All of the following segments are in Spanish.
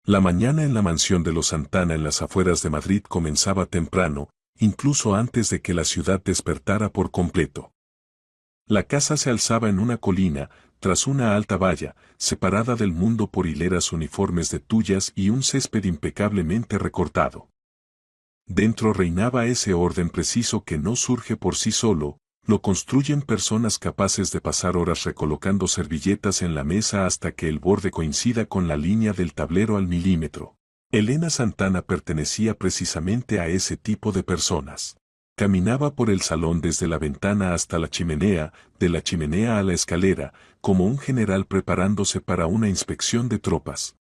La mañana en la mansión de los Santana en las afueras de Madrid comenzaba temprano, incluso antes de que la ciudad despertara por completo. La casa se alzaba en una colina, tras una alta valla, separada del mundo por hileras uniformes de tuyas y un césped impecablemente recortado. Dentro reinaba ese orden preciso que no surge por sí solo, lo construyen personas capaces de pasar horas recolocando servilletas en la mesa hasta que el borde coincida con la línea del tablero al milímetro. Elena Santana pertenecía precisamente a ese tipo de personas. Caminaba por el salón desde la ventana hasta la chimenea, de la chimenea a la escalera, como un general preparándose para una inspección de tropas.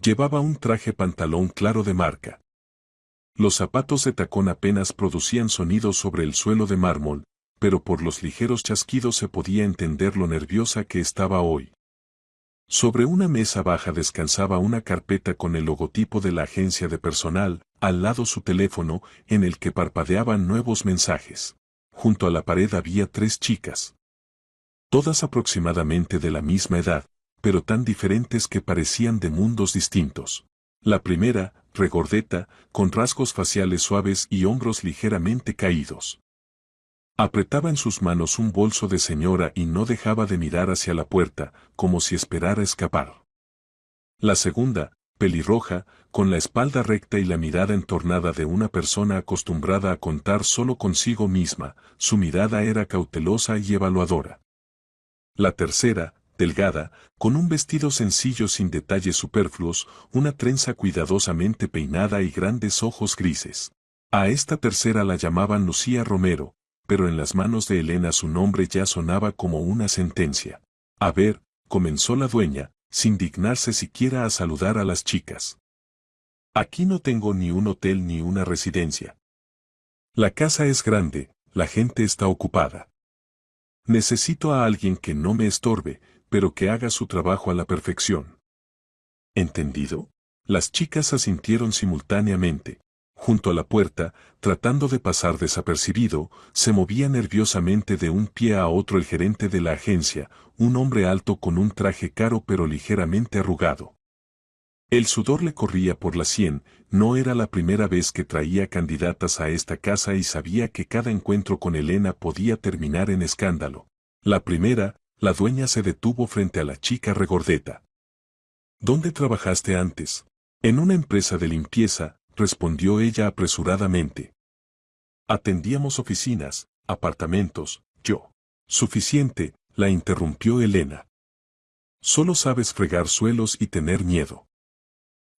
Llevaba un traje pantalón claro de marca. Los zapatos de tacón apenas producían sonidos sobre el suelo de mármol, pero por los ligeros chasquidos se podía entender lo nerviosa que estaba hoy. Sobre una mesa baja descansaba una carpeta con el logotipo de la agencia de personal, al lado su teléfono, en el que parpadeaban nuevos mensajes. Junto a la pared había 3 chicas. Todas aproximadamente de la misma edad, pero tan diferentes que parecían de mundos distintos. La primera, regordeta, con rasgos faciales suaves y hombros ligeramente caídos. Apretaba en sus manos un bolso de señora y no dejaba de mirar hacia la puerta, como si esperara escapar. La segunda, pelirroja, con la espalda recta y la mirada entornada de una persona acostumbrada a contar solo consigo misma, su mirada era cautelosa y evaluadora. La tercera, delgada, con un vestido sencillo sin detalles superfluos, una trenza cuidadosamente peinada y grandes ojos grises. A esta tercera la llamaban Lucía Romero, pero en las manos de Elena su nombre ya sonaba como una sentencia. A ver, comenzó la dueña, sin dignarse siquiera a saludar a las chicas. Aquí no tengo ni un hotel ni una residencia. La casa es grande, la gente está ocupada. Necesito a alguien que no me estorbe, pero que haga su trabajo a la perfección. ¿Entendido? Las chicas asintieron simultáneamente. Junto a la puerta, tratando de pasar desapercibido, se movía nerviosamente de un pie a otro el gerente de la agencia, un hombre alto con un traje caro pero ligeramente arrugado. El sudor le corría por la sien, no era la primera vez que traía candidatas a esta casa y sabía que cada encuentro con Elena podía terminar en escándalo. La primera, la dueña se detuvo frente a la chica regordeta. ¿Dónde trabajaste antes? En una empresa de limpieza, respondió ella apresuradamente. Atendíamos oficinas, apartamentos, yo. Suficiente, la interrumpió Elena. Solo sabes fregar suelos y tener miedo.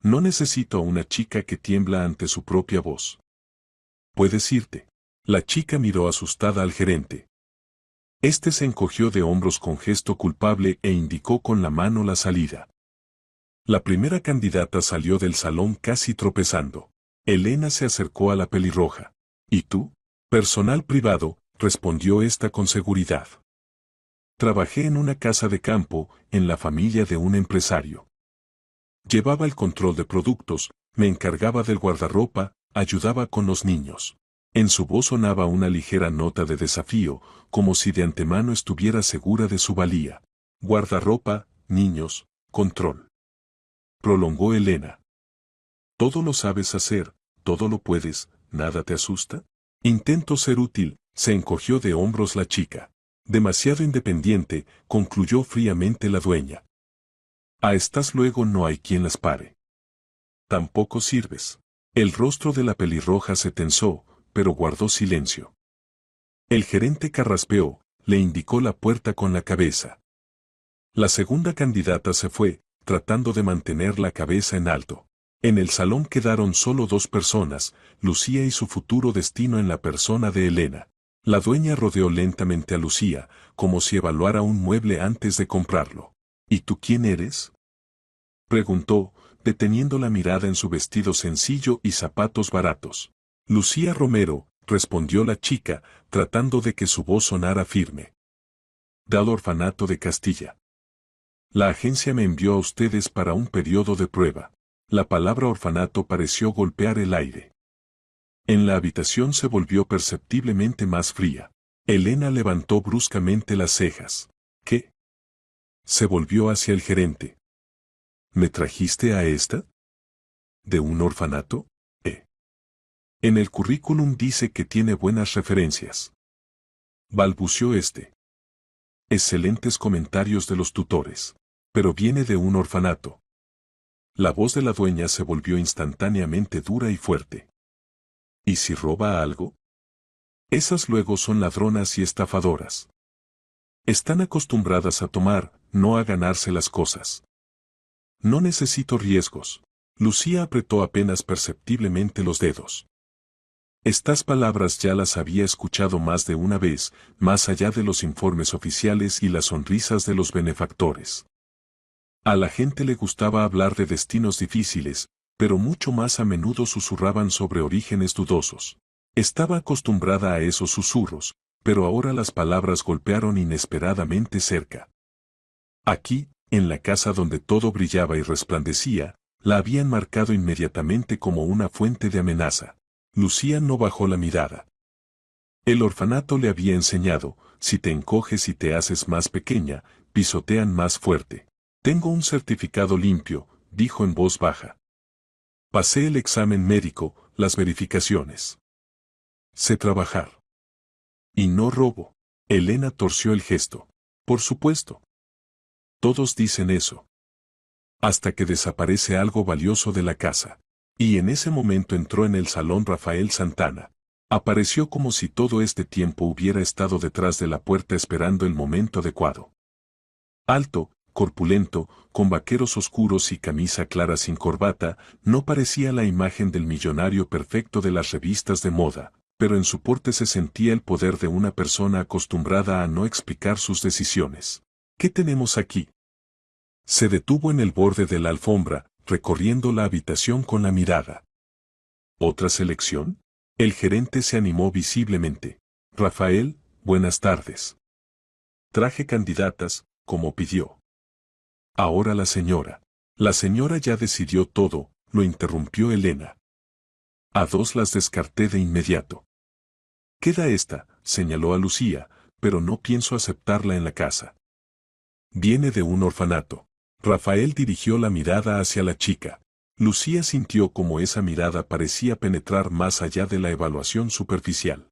No necesito a una chica que tiembla ante su propia voz. Puedes irte. La chica miró asustada al gerente. Este se encogió de hombros con gesto culpable e indicó con la mano la salida. La primera candidata salió del salón casi tropezando. Elena se acercó a la pelirroja. ¿Y tú? Personal privado, respondió esta con seguridad. Trabajé en una casa de campo, en la familia de un empresario. Llevaba el control de productos, me encargaba del guardarropa, ayudaba con los niños. En su voz sonaba una ligera nota de desafío, como si de antemano estuviera segura de su valía. Guardarropa, niños, control. Prolongó Elena. Todo lo sabes hacer, todo lo puedes, ¿nada te asusta? Intento ser útil, se encogió de hombros la chica. Demasiado independiente, concluyó fríamente la dueña. A estas luego no hay quien las pare. Tampoco sirves. El rostro de la pelirroja se tensó, pero guardó silencio. El gerente carraspeó, le indicó la puerta con la cabeza. La segunda candidata se fue, tratando de mantener la cabeza en alto. En el salón quedaron solo 2 personas, Lucía y su futuro destino en la persona de Elena. La dueña rodeó lentamente a Lucía, como si evaluara un mueble antes de comprarlo. ¿Y tú quién eres? Preguntó, deteniendo la mirada en su vestido sencillo y zapatos baratos. Lucía Romero, respondió la chica, tratando de que su voz sonara firme. Del orfanato de Castilla. La agencia me envió a ustedes para un periodo de prueba. La palabra orfanato pareció golpear el aire. En la habitación se volvió perceptiblemente más fría. Elena levantó bruscamente las cejas. ¿Qué? Se volvió hacia el gerente. ¿Me trajiste a esta? ¿De un orfanato? En el currículum dice que tiene buenas referencias. Balbució este. Excelentes comentarios de los tutores. Pero viene de un orfanato. La voz de la dueña se volvió instantáneamente dura y fuerte. ¿Y si roba algo? Esas luego son ladronas y estafadoras. Están acostumbradas a tomar, no a ganarse las cosas. No necesito riesgos. Lucía apretó apenas perceptiblemente los dedos. Estas palabras ya las había escuchado más de una vez, más allá de los informes oficiales y las sonrisas de los benefactores. A la gente le gustaba hablar de destinos difíciles, pero mucho más a menudo susurraban sobre orígenes dudosos. Estaba acostumbrada a esos susurros, pero ahora las palabras golpearon inesperadamente cerca. Aquí, en la casa donde todo brillaba y resplandecía, la habían marcado inmediatamente como una fuente de amenaza. Lucía no bajó la mirada. El orfanato le había enseñado, si te encoges y te haces más pequeña, pisotean más fuerte. Tengo un certificado limpio, dijo en voz baja. Pasé el examen médico, las verificaciones. Sé trabajar. Y no robo. Elena torció el gesto. Por supuesto. Todos dicen eso. Hasta que desaparece algo valioso de la casa. Y en ese momento entró en el salón Rafael Santana. Apareció como si todo este tiempo hubiera estado detrás de la puerta esperando el momento adecuado. Alto, corpulento, con vaqueros oscuros y camisa clara sin corbata, no parecía la imagen del millonario perfecto de las revistas de moda, pero en su porte se sentía el poder de una persona acostumbrada a no explicar sus decisiones. ¿Qué tenemos aquí? Se detuvo en el borde de la alfombra, recorriendo la habitación con la mirada. ¿Otra selección? El gerente se animó visiblemente. Rafael, buenas tardes. Traje candidatas, como pidió. Ahora la señora. La señora ya decidió todo, lo interrumpió Elena. A dos las descarté de inmediato. Queda esta, señaló a Lucía, pero no pienso aceptarla en la casa. Viene de un orfanato. Rafael dirigió la mirada hacia la chica. Lucía sintió como esa mirada parecía penetrar más allá de la evaluación superficial.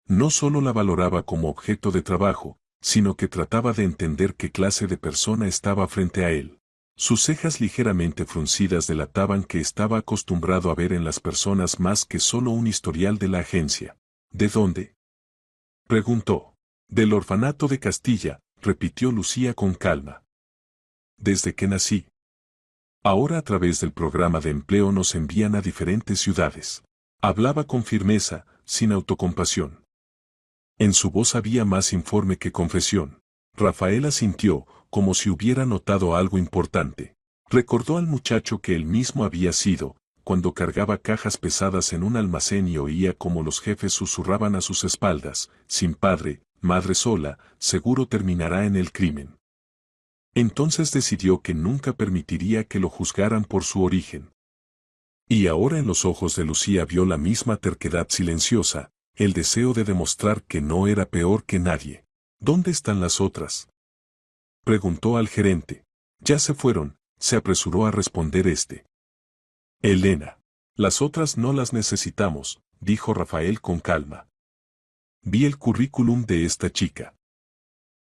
No solo la valoraba como objeto de trabajo, sino que trataba de entender qué clase de persona estaba frente a él. Sus cejas ligeramente fruncidas delataban que estaba acostumbrado a ver en las personas más que solo un historial de la agencia. ¿De dónde? Preguntó. Del orfanato de Castilla, repitió Lucía con calma. Desde que nací. Ahora a través del programa de empleo nos envían a diferentes ciudades. Hablaba con firmeza, sin autocompasión. En su voz había más informe que confesión. Rafael asintió, como si hubiera notado algo importante. Recordó al muchacho que él mismo había sido, cuando cargaba cajas pesadas en un almacén y oía cómo los jefes susurraban a sus espaldas, sin padre, madre sola, seguro terminará en el crimen. Entonces decidió que nunca permitiría que lo juzgaran por su origen. Y ahora en los ojos de Lucía vio la misma terquedad silenciosa, el deseo de demostrar que no era peor que nadie. ¿Dónde están las otras? Preguntó al gerente. Ya se fueron, se apresuró a responder este. Elena. Las otras no las necesitamos, dijo Rafael con calma. Vi el currículum de esta chica.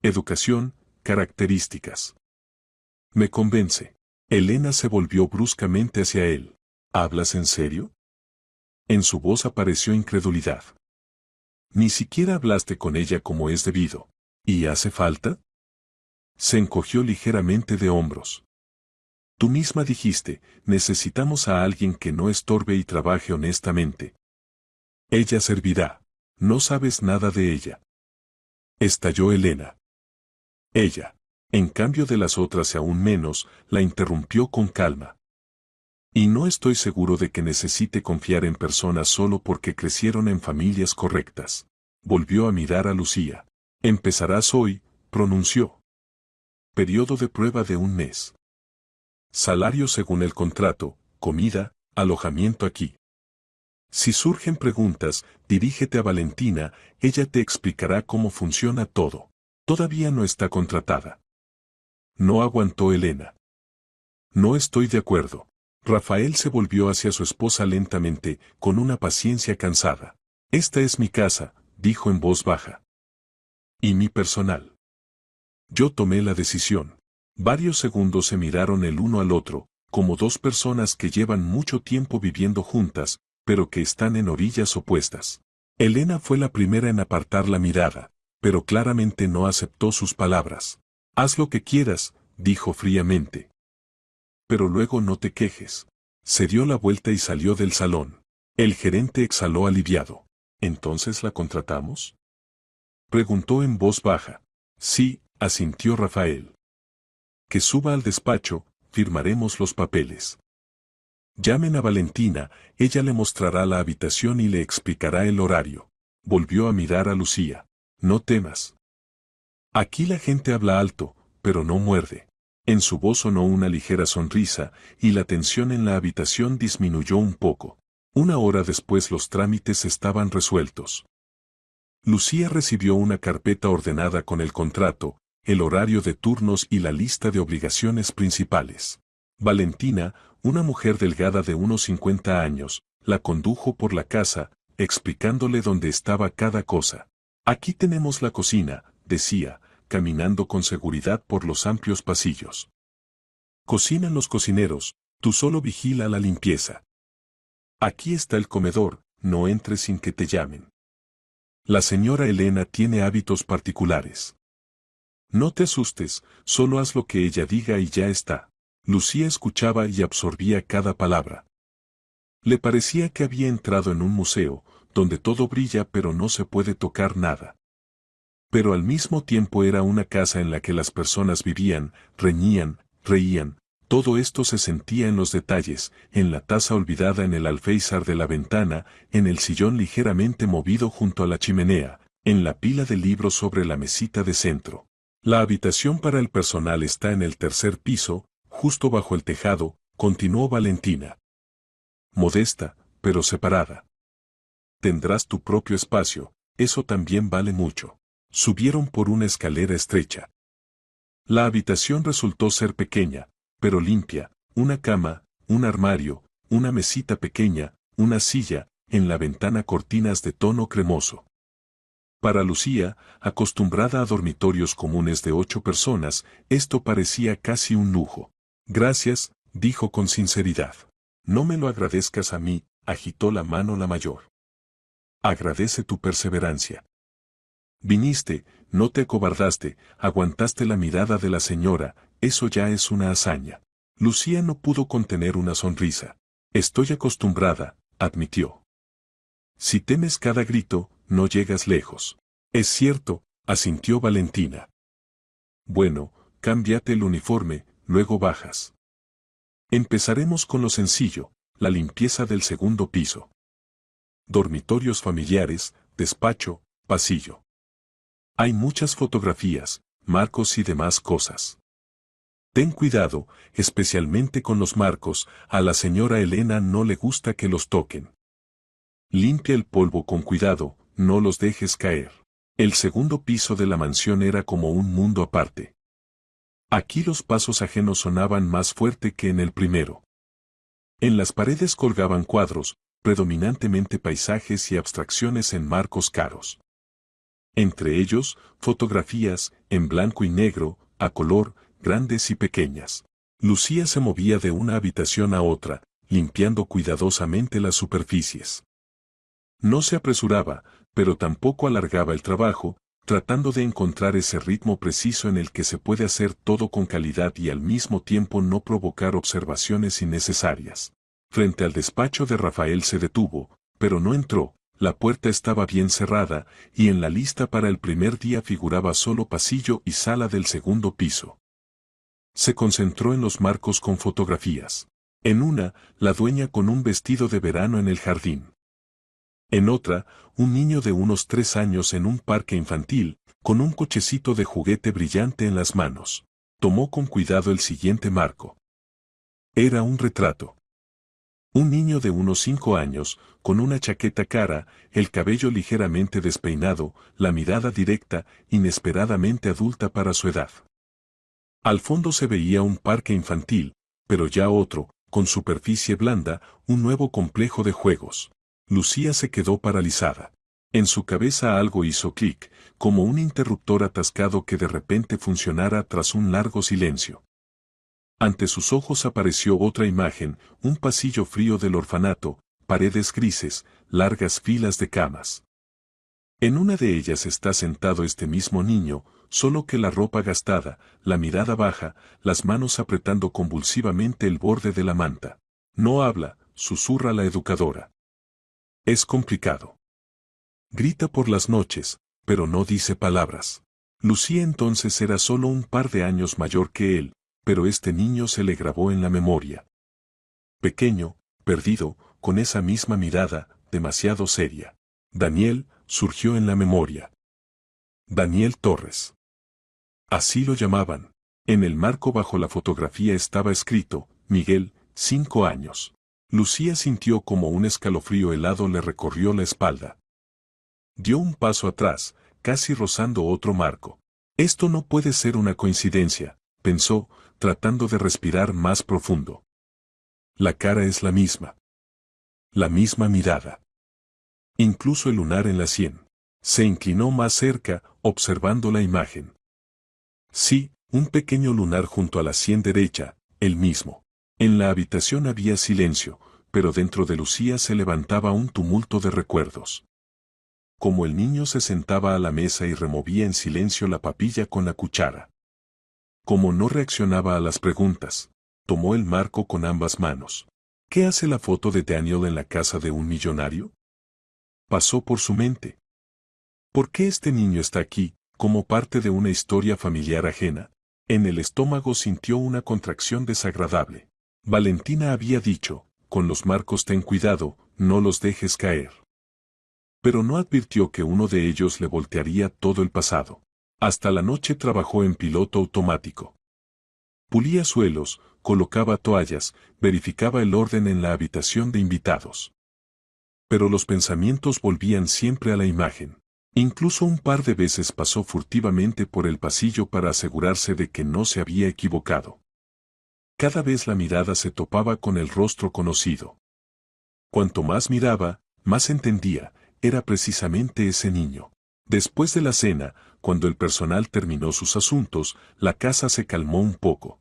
Educación, características. Me convence. Elena se volvió bruscamente hacia él. ¿Hablas en serio? En su voz apareció incredulidad. Ni siquiera hablaste con ella como es debido. ¿Y hace falta? Se encogió ligeramente de hombros. Tú misma dijiste, necesitamos a alguien que no estorbe y trabaje honestamente. Ella servirá. No sabes nada de ella. Estalló Elena. Ella, en cambio de las otras y aún menos, la interrumpió con calma. Y no estoy seguro de que necesite confiar en personas solo porque crecieron en familias correctas. Volvió a mirar a Lucía. Empezarás hoy, pronunció. Periodo de prueba de un mes. Salario según el contrato, comida, alojamiento aquí. Si surgen preguntas, dirígete a Valentina, ella te explicará cómo funciona todo. Todavía no está contratada. No aguantó Elena. No estoy de acuerdo. Rafael se volvió hacia su esposa lentamente, con una paciencia cansada. Esta es mi casa, dijo en voz baja. Y mi personal. Yo tomé la decisión. Varios segundos se miraron el uno al otro, como dos personas que llevan mucho tiempo viviendo juntas, pero que están en orillas opuestas. Elena fue la primera en apartar la mirada, pero claramente no aceptó sus palabras. Haz lo que quieras, dijo fríamente. Pero luego no te quejes. Se dio la vuelta y salió del salón. El gerente exhaló aliviado. ¿Entonces la contratamos? Preguntó en voz baja. Sí, asintió Rafael. Que suba al despacho, firmaremos los papeles. Llamen a Valentina, ella le mostrará la habitación y le explicará el horario. Volvió a mirar a Lucía. No temas. Aquí la gente habla alto, pero no muerde. En su voz sonó una ligera sonrisa, y la tensión en la habitación disminuyó un poco. Una hora después los trámites estaban resueltos. Lucía recibió una carpeta ordenada con el contrato, el horario de turnos y la lista de obligaciones principales. Valentina, una mujer delgada de unos 50 años, la condujo por la casa, explicándole dónde estaba cada cosa. Aquí tenemos la cocina, decía, caminando con seguridad por los amplios pasillos. Cocinan los cocineros, tú solo vigila la limpieza. Aquí está el comedor, no entres sin que te llamen. La señora Elena tiene hábitos particulares. No te asustes, solo haz lo que ella diga y ya está. Lucía escuchaba y absorbía cada palabra. Le parecía que había entrado en un museo, donde todo brilla pero no se puede tocar nada. Pero al mismo tiempo era una casa en la que las personas vivían, reñían, reían. Todo esto se sentía en los detalles, en la taza olvidada en el alféizar de la ventana, en el sillón ligeramente movido junto a la chimenea, en la pila de libros sobre la mesita de centro. La habitación para el personal está en el tercer piso, justo bajo el tejado, continuó Valentina. Modesta, pero separada. Tendrás tu propio espacio, eso también vale mucho. Subieron por una escalera estrecha. La habitación resultó ser pequeña, pero limpia, una cama, un armario, una mesita pequeña, una silla, en la ventana cortinas de tono cremoso. Para Lucía, acostumbrada a dormitorios comunes de 8 personas, esto parecía casi un lujo. Gracias, dijo con sinceridad. No me lo agradezcas a mí, agitó la mano la mayor. Agradece tu perseverancia. Viniste, no te acobardaste, aguantaste la mirada de la señora, eso ya es una hazaña. Lucía no pudo contener una sonrisa. Estoy acostumbrada, admitió. Si temes cada grito, no llegas lejos. Es cierto, asintió Valentina. Bueno, cámbiate el uniforme, luego bajas. Empezaremos con lo sencillo, la limpieza del segundo piso. Dormitorios familiares, despacho, pasillo. Hay muchas fotografías, marcos y demás cosas. Ten cuidado, especialmente con los marcos, a la señora Elena no le gusta que los toquen. Limpia el polvo con cuidado, no los dejes caer. El segundo piso de la mansión era como un mundo aparte. Aquí los pasos ajenos sonaban más fuerte que en el primero. En las paredes colgaban cuadros, predominantemente paisajes y abstracciones en marcos caros. Entre ellos, fotografías, en blanco y negro, a color, grandes y pequeñas. Lucía se movía de una habitación a otra, limpiando cuidadosamente las superficies. No se apresuraba, pero tampoco alargaba el trabajo, tratando de encontrar ese ritmo preciso en el que se puede hacer todo con calidad y al mismo tiempo no provocar observaciones innecesarias. Frente al despacho de Rafael se detuvo, pero no entró. La puerta estaba bien cerrada, y en la lista para el primer día figuraba solo pasillo y sala del segundo piso. Se concentró en los marcos con fotografías. En una, la dueña con un vestido de verano en el jardín. En otra, un niño de unos 3 años en un parque infantil, con un cochecito de juguete brillante en las manos. Tomó con cuidado el siguiente marco. Era un retrato. Un niño de unos 5 años, con una chaqueta cara, el cabello ligeramente despeinado, la mirada directa, inesperadamente adulta para su edad. Al fondo se veía un parque infantil, pero ya otro, con superficie blanda, un nuevo complejo de juegos. Lucía se quedó paralizada. En su cabeza algo hizo clic, como un interruptor atascado que de repente funcionara tras un largo silencio. Ante sus ojos apareció otra imagen, un pasillo frío del orfanato, paredes grises, largas filas de camas. En una de ellas está sentado este mismo niño, solo que la ropa gastada, la mirada baja, las manos apretando convulsivamente el borde de la manta. No habla, susurra la educadora. Es complicado. Grita por las noches, pero no dice palabras. Lucía entonces era solo un par de años mayor que él, pero este niño se le grabó en la memoria. Pequeño, perdido, con esa misma mirada, demasiado seria. Daniel, surgió en la memoria. Daniel Torres. Así lo llamaban. En el marco bajo la fotografía estaba escrito, Miguel, 5 años. Lucía sintió como un escalofrío helado le recorrió la espalda. Dio un paso atrás, casi rozando otro marco. Esto no puede ser una coincidencia, pensó, tratando de respirar más profundo. La cara es la misma. La misma mirada. Incluso el lunar en la sien. Se inclinó más cerca, observando la imagen. Sí, un pequeño lunar junto a la sien derecha, el mismo. En la habitación había silencio, pero dentro de Lucía se levantaba un tumulto de recuerdos. Como el niño se sentaba a la mesa y removía en silencio la papilla con la cuchara. Como no reaccionaba a las preguntas, tomó el marco con ambas manos. ¿Qué hace la foto de Daniel en la casa de un millonario? Pasó por su mente. ¿Por qué este niño está aquí, como parte de una historia familiar ajena? En el estómago sintió una contracción desagradable. Valentina había dicho, con los marcos ten cuidado, no los dejes caer. Pero no advirtió que uno de ellos le voltearía todo el pasado. Hasta la noche trabajó en piloto automático. Pulía suelos, colocaba toallas, verificaba el orden en la habitación de invitados. Pero los pensamientos volvían siempre a la imagen. Incluso un par de veces pasó furtivamente por el pasillo para asegurarse de que no se había equivocado. Cada vez la mirada se topaba con el rostro conocido. Cuanto más miraba, más entendía, era precisamente ese niño. Después de la cena, cuando el personal terminó sus asuntos, la casa se calmó un poco.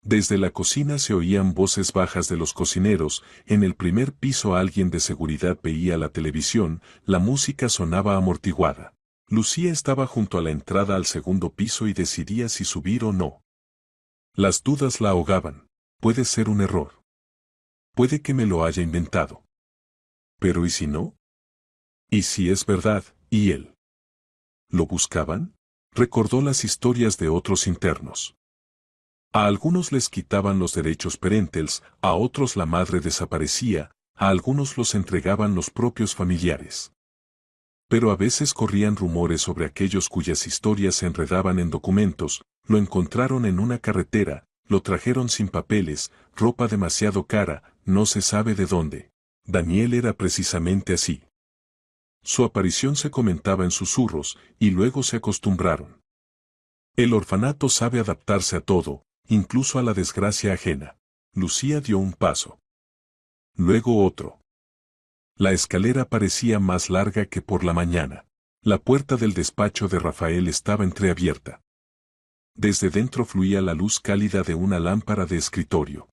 Desde la cocina se oían voces bajas de los cocineros, en el primer piso alguien de seguridad veía la televisión, la música sonaba amortiguada. Lucía estaba junto a la entrada al segundo piso y decidía si subir o no. Las dudas la ahogaban. Puede ser un error. Puede que me lo haya inventado. Pero ¿y si no? ¿Y si es verdad, y él? ¿Lo buscaban? Recordó las historias de otros internos. A algunos les quitaban los derechos parentales, a otros la madre desaparecía, a algunos los entregaban los propios familiares. Pero a veces corrían rumores sobre aquellos cuyas historias se enredaban en documentos, lo encontraron en una carretera, lo trajeron sin papeles, ropa demasiado cara, no se sabe de dónde. Daniel era precisamente así. Su aparición se comentaba en susurros, y luego se acostumbraron. El orfanato sabe adaptarse a todo, incluso a la desgracia ajena. Lucía dio un paso. Luego otro. La escalera parecía más larga que por la mañana. La puerta del despacho de Rafael estaba entreabierta. Desde dentro fluía la luz cálida de una lámpara de escritorio.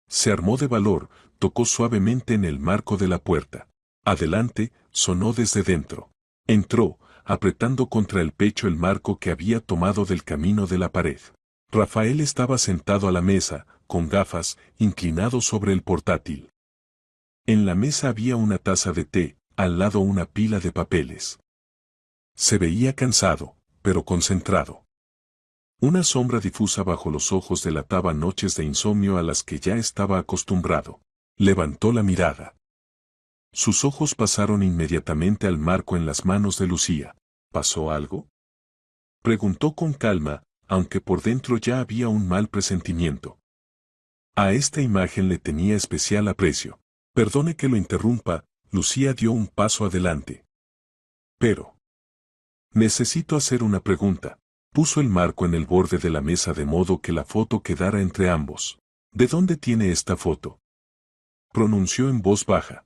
Se armó de valor, tocó suavemente en el marco de la puerta. Adelante, sonó desde dentro. Entró, apretando contra el pecho el marco que había tomado del camino de la pared. Rafael estaba sentado a la mesa, con gafas, inclinado sobre el portátil. En la mesa había una taza de té, al lado una pila de papeles. Se veía cansado, pero concentrado. Una sombra difusa bajo los ojos delataba noches de insomnio a las que ya estaba acostumbrado. Levantó la mirada. Sus ojos pasaron inmediatamente al marco en las manos de Lucía. ¿Pasó algo? Preguntó con calma, aunque por dentro ya había un mal presentimiento. A esta imagen le tenía especial aprecio. Perdone que lo interrumpa, Lucía dio un paso adelante. Pero necesito hacer una pregunta. Puso el marco en el borde de la mesa de modo que la foto quedara entre ambos. ¿De dónde tiene esta foto? Pronunció en voz baja.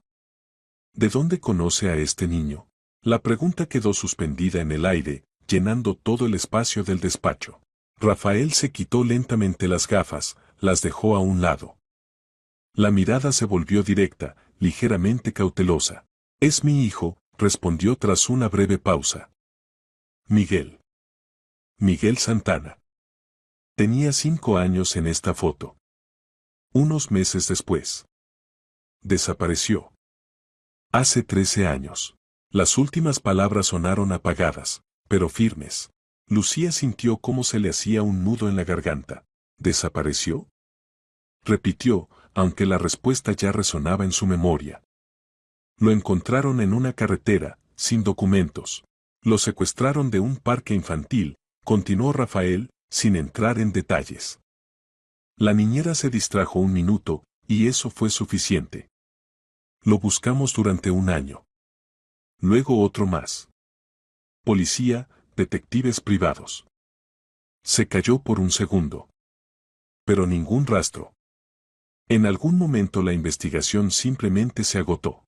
¿De dónde conoce a este niño? La pregunta quedó suspendida en el aire, llenando todo el espacio del despacho. Rafael se quitó lentamente las gafas, las dejó a un lado. La mirada se volvió directa, ligeramente cautelosa. Es mi hijo, respondió tras una breve pausa. Miguel. Miguel Santana. Tenía 5 años en esta foto. Unos meses después. Desapareció. Hace 13 años. Las últimas palabras sonaron apagadas, pero firmes. Lucía sintió cómo se le hacía un nudo en la garganta. ¿Desapareció? Repitió, aunque la respuesta ya resonaba en su memoria. Lo encontraron en una carretera, sin documentos. Lo secuestraron de un parque infantil, continuó Rafael, sin entrar en detalles. La niñera se distrajo un minuto, y eso fue suficiente. Lo buscamos durante 1 año. Luego otro más. Policía, detectives privados. Se cayó por un segundo. Pero ningún rastro. En algún momento la investigación simplemente se agotó.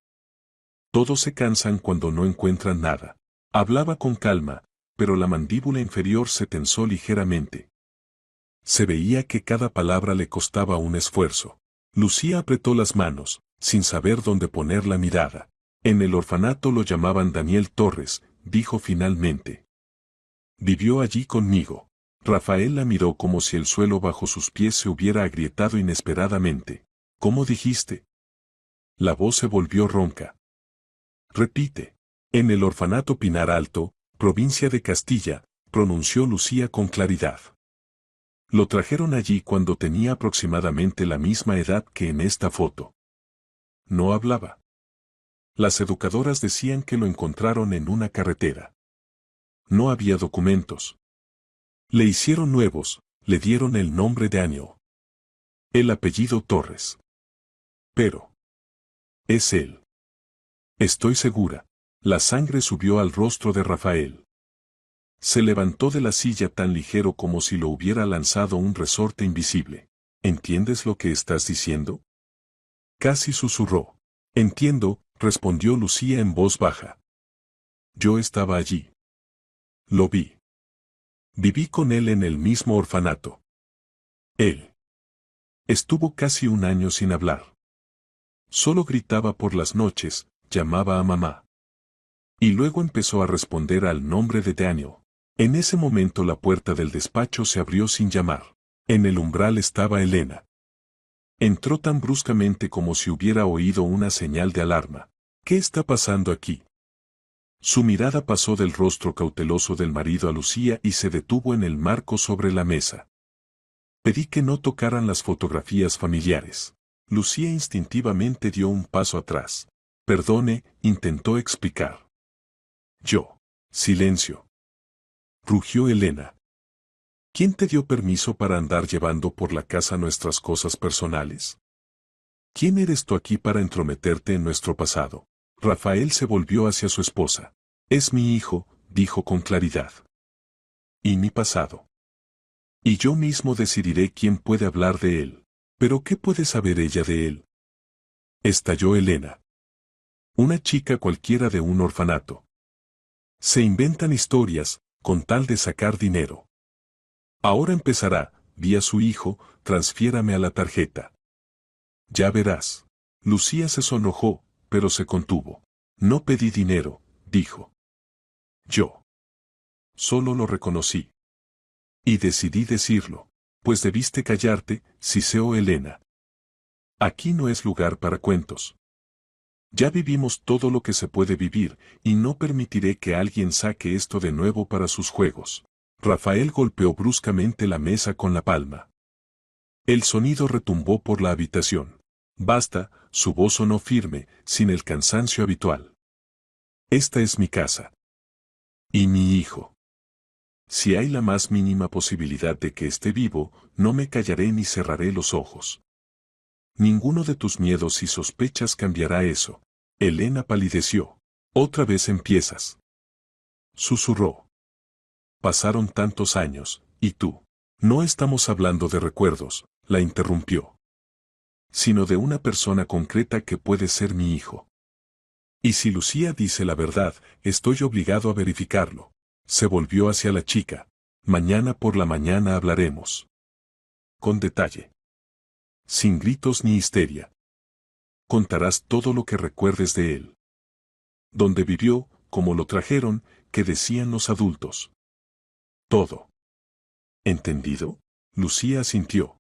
Todos se cansan cuando no encuentran nada. Hablaba con calma, pero la mandíbula inferior se tensó ligeramente. Se veía que cada palabra le costaba un esfuerzo. Lucía apretó las manos, sin saber dónde poner la mirada. En el orfanato lo llamaban Daniel Torres, dijo finalmente. Vivió allí conmigo. Rafael la miró como si el suelo bajo sus pies se hubiera agrietado inesperadamente. ¿Cómo dijiste? La voz se volvió ronca. Repite. En el orfanato Pinar Alto, provincia de Castilla, pronunció Lucía con claridad. Lo trajeron allí cuando tenía aproximadamente la misma edad que en esta foto. No hablaba. Las educadoras decían que lo encontraron en una carretera. No había documentos. Le hicieron nuevos, le dieron el nombre de Año. El apellido Torres. Pero. Es él. Estoy segura. La sangre subió al rostro de Rafael. Se levantó de la silla tan ligero como si lo hubiera lanzado un resorte invisible. ¿Entiendes lo que estás diciendo? Casi susurró. Entiendo, respondió Lucía en voz baja. Yo estaba allí. Lo vi. Viví con él en el mismo orfanato. Él. Estuvo casi 1 año sin hablar. Solo gritaba por las noches, llamaba a mamá. Y luego empezó a responder al nombre de Daniel. En ese momento la puerta del despacho se abrió sin llamar. En el umbral estaba Elena. Entró tan bruscamente como si hubiera oído una señal de alarma. ¿Qué está pasando aquí? Su mirada pasó del rostro cauteloso del marido a Lucía y se detuvo en el marco sobre la mesa. Pedí que no tocaran las fotografías familiares. Lucía instintivamente dio un paso atrás. Perdone, intentó explicar. Yo. Silencio. Rugió Elena. ¿Quién te dio permiso para andar llevando por la casa nuestras cosas personales? ¿Quién eres tú aquí para entrometerte en nuestro pasado? Rafael se volvió hacia su esposa. Es mi hijo, dijo con claridad. ¿Y mi pasado? Y yo mismo decidiré quién puede hablar de él. ¿Pero qué puede saber ella de él? Estalló Elena. Una chica cualquiera de un orfanato. Se inventan historias, con tal de sacar dinero. Ahora empezará, di a su hijo, transfiérame a la tarjeta. Ya verás. Lucía se sonrojó, pero se contuvo. No pedí dinero, dijo. Yo. Solo lo reconocí. Y decidí decirlo. Pues debiste callarte, siseó Elena. Aquí no es lugar para cuentos. Ya vivimos todo lo que se puede vivir, y no permitiré que alguien saque esto de nuevo para sus juegos. Rafael golpeó bruscamente la mesa con la palma. El sonido retumbó por la habitación. Basta, su voz sonó firme, sin el cansancio habitual. Esta es mi casa. Y mi hijo. Si hay la más mínima posibilidad de que esté vivo, no me callaré ni cerraré los ojos. Ninguno de tus miedos y sospechas cambiará eso. Elena palideció. Otra vez empiezas. Susurró. Pasaron tantos años, y tú. No estamos hablando de recuerdos, la interrumpió. sino de una persona concreta que puede ser mi hijo. Y si Lucía dice la verdad, estoy obligado a verificarlo. Se volvió hacia la chica. Mañana por la mañana hablaremos. Con detalle. Sin gritos ni histeria. Contarás todo lo que recuerdes de él. Dónde vivió, cómo lo trajeron, qué decían los adultos. Todo. ¿Entendido? Lucía asintió.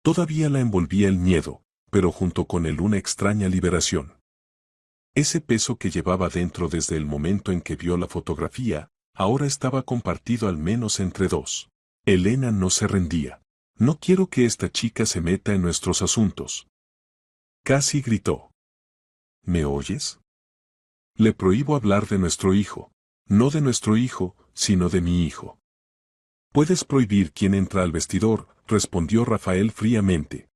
Todavía la envolvía el miedo, pero junto con él una extraña liberación. Ese peso que llevaba dentro desde el momento en que vio la fotografía, ahora estaba compartido al menos entre dos. Elena no se rendía. No quiero que esta chica se meta en nuestros asuntos. Casi gritó. ¿Me oyes? Le prohíbo hablar de nuestro hijo. No de nuestro hijo, sino de mi hijo. Puedes prohibir quién entra al vestidor, respondió Rafael fríamente.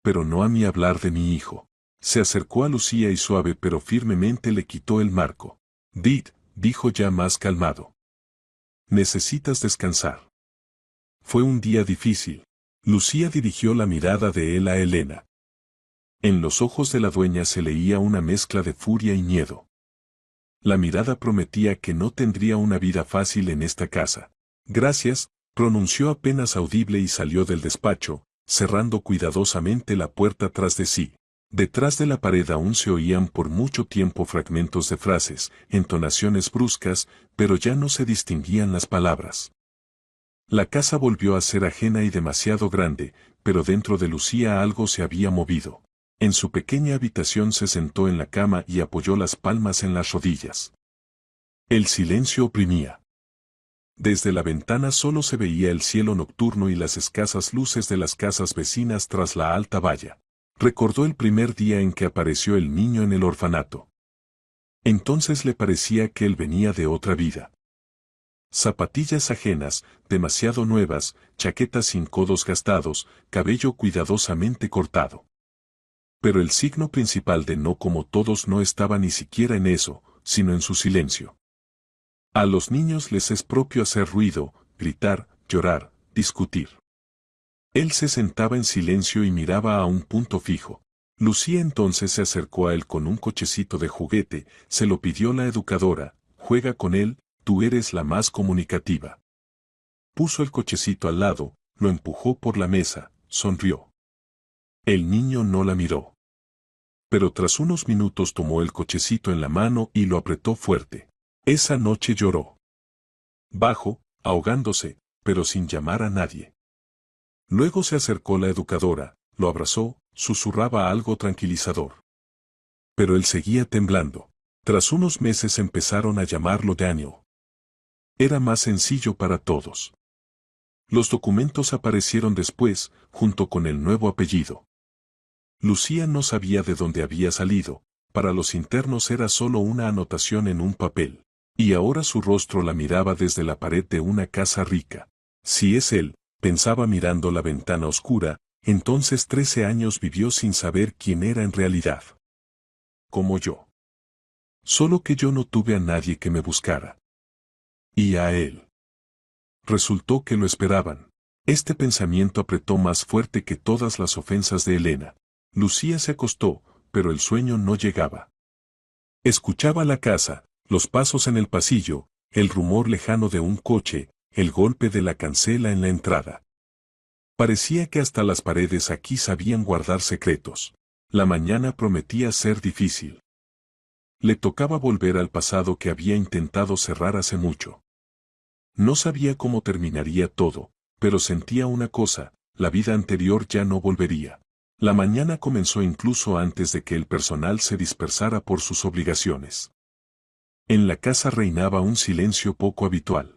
Pero no a mí hablar de mi hijo. Se acercó a Lucía y suave pero firmemente le quitó el marco. Dijo ya más calmado. Necesitas descansar. Fue un día difícil. Lucía dirigió la mirada de él a Elena. En los ojos de la dueña se leía una mezcla de furia y miedo. La mirada prometía que no tendría una vida fácil en esta casa. Gracias, pronunció apenas audible y salió del despacho, cerrando cuidadosamente la puerta tras de sí. Detrás de la pared aún se oían por mucho tiempo fragmentos de frases, entonaciones bruscas, pero ya no se distinguían las palabras. La casa volvió a ser ajena y demasiado grande, pero dentro de Lucía algo se había movido. En su pequeña habitación se sentó en la cama y apoyó las palmas en las rodillas. El silencio oprimía. Desde la ventana solo se veía el cielo nocturno y las escasas luces de las casas vecinas tras la alta valla. Recordó el primer día en que apareció el niño en el orfanato. Entonces le parecía que él venía de otra vida. Zapatillas ajenas, demasiado nuevas, chaquetas sin codos gastados, cabello cuidadosamente cortado. Pero el signo principal de no como todos no estaba ni siquiera en eso, sino en su silencio. A los niños les es propio hacer ruido, gritar, llorar, discutir. Él se sentaba en silencio y miraba a un punto fijo. Lucía entonces se acercó a él con un cochecito de juguete, se lo pidió la educadora, juega con él, tú eres la más comunicativa. Puso el cochecito al lado, lo empujó por la mesa, sonrió. El niño no la miró. Pero tras unos minutos tomó el cochecito en la mano y lo apretó fuerte. Esa noche lloró. Bajo, ahogándose, pero sin llamar a nadie. Luego se acercó la educadora, lo abrazó, susurraba algo tranquilizador. Pero él seguía temblando. Tras unos meses empezaron a llamarlo Daniel. Era más sencillo para todos. Los documentos aparecieron después, junto con el nuevo apellido. Lucía no sabía de dónde había salido, para los internos era solo una anotación en un papel. Y ahora su rostro la miraba desde la pared de una casa rica. Si es él, pensaba mirando la ventana oscura, entonces 13 años vivió sin saber quién era en realidad. Como yo. Solo que yo no tuve a nadie que me buscara. Y a él. Resultó que lo esperaban. Este pensamiento apretó más fuerte que todas las ofensas de Elena. Lucía se acostó, pero el sueño no llegaba. Escuchaba la casa, los pasos en el pasillo, el rumor lejano de un coche, el golpe de la cancela en la entrada. Parecía que hasta las paredes aquí sabían guardar secretos. La mañana prometía ser difícil. Le tocaba volver al pasado que había intentado cerrar hace mucho. No sabía cómo terminaría todo, pero sentía una cosa, la vida anterior ya no volvería. La mañana comenzó incluso antes de que el personal se dispersara por sus obligaciones. En la casa reinaba un silencio poco habitual.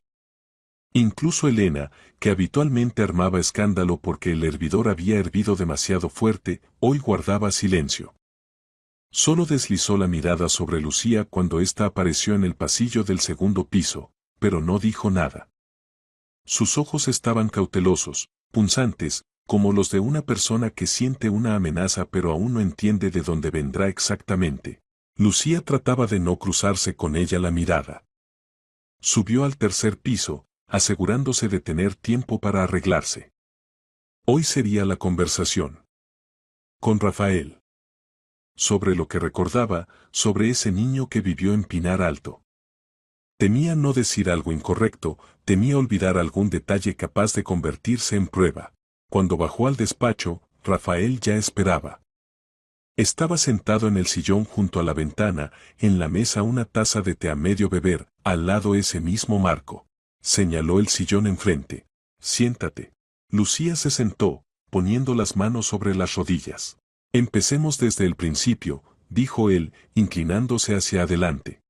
Incluso Elena, que habitualmente armaba escándalo porque el hervidor había hervido demasiado fuerte, hoy guardaba silencio. Solo deslizó la mirada sobre Lucía cuando ésta apareció en el pasillo del segundo piso, pero no dijo nada. Sus ojos estaban cautelosos, punzantes, como los de una persona que siente una amenaza pero aún no entiende de dónde vendrá exactamente. Lucía trataba de no cruzarse con ella la mirada. Subió al tercer piso, asegurándose de tener tiempo para arreglarse. Hoy sería la conversación. con Rafael. Sobre lo que recordaba, sobre ese niño que vivió en Pinar Alto. Temía no decir algo incorrecto, temía olvidar algún detalle capaz de convertirse en prueba. Cuando bajó al despacho, Rafael ya esperaba. Estaba sentado en el sillón junto a la ventana, en la mesa una taza de té a medio beber, al lado ese mismo marco. Señaló el sillón enfrente. Siéntate. Lucía se sentó, poniendo las manos sobre las rodillas. Empecemos desde el principio, dijo él, inclinándose hacia adelante.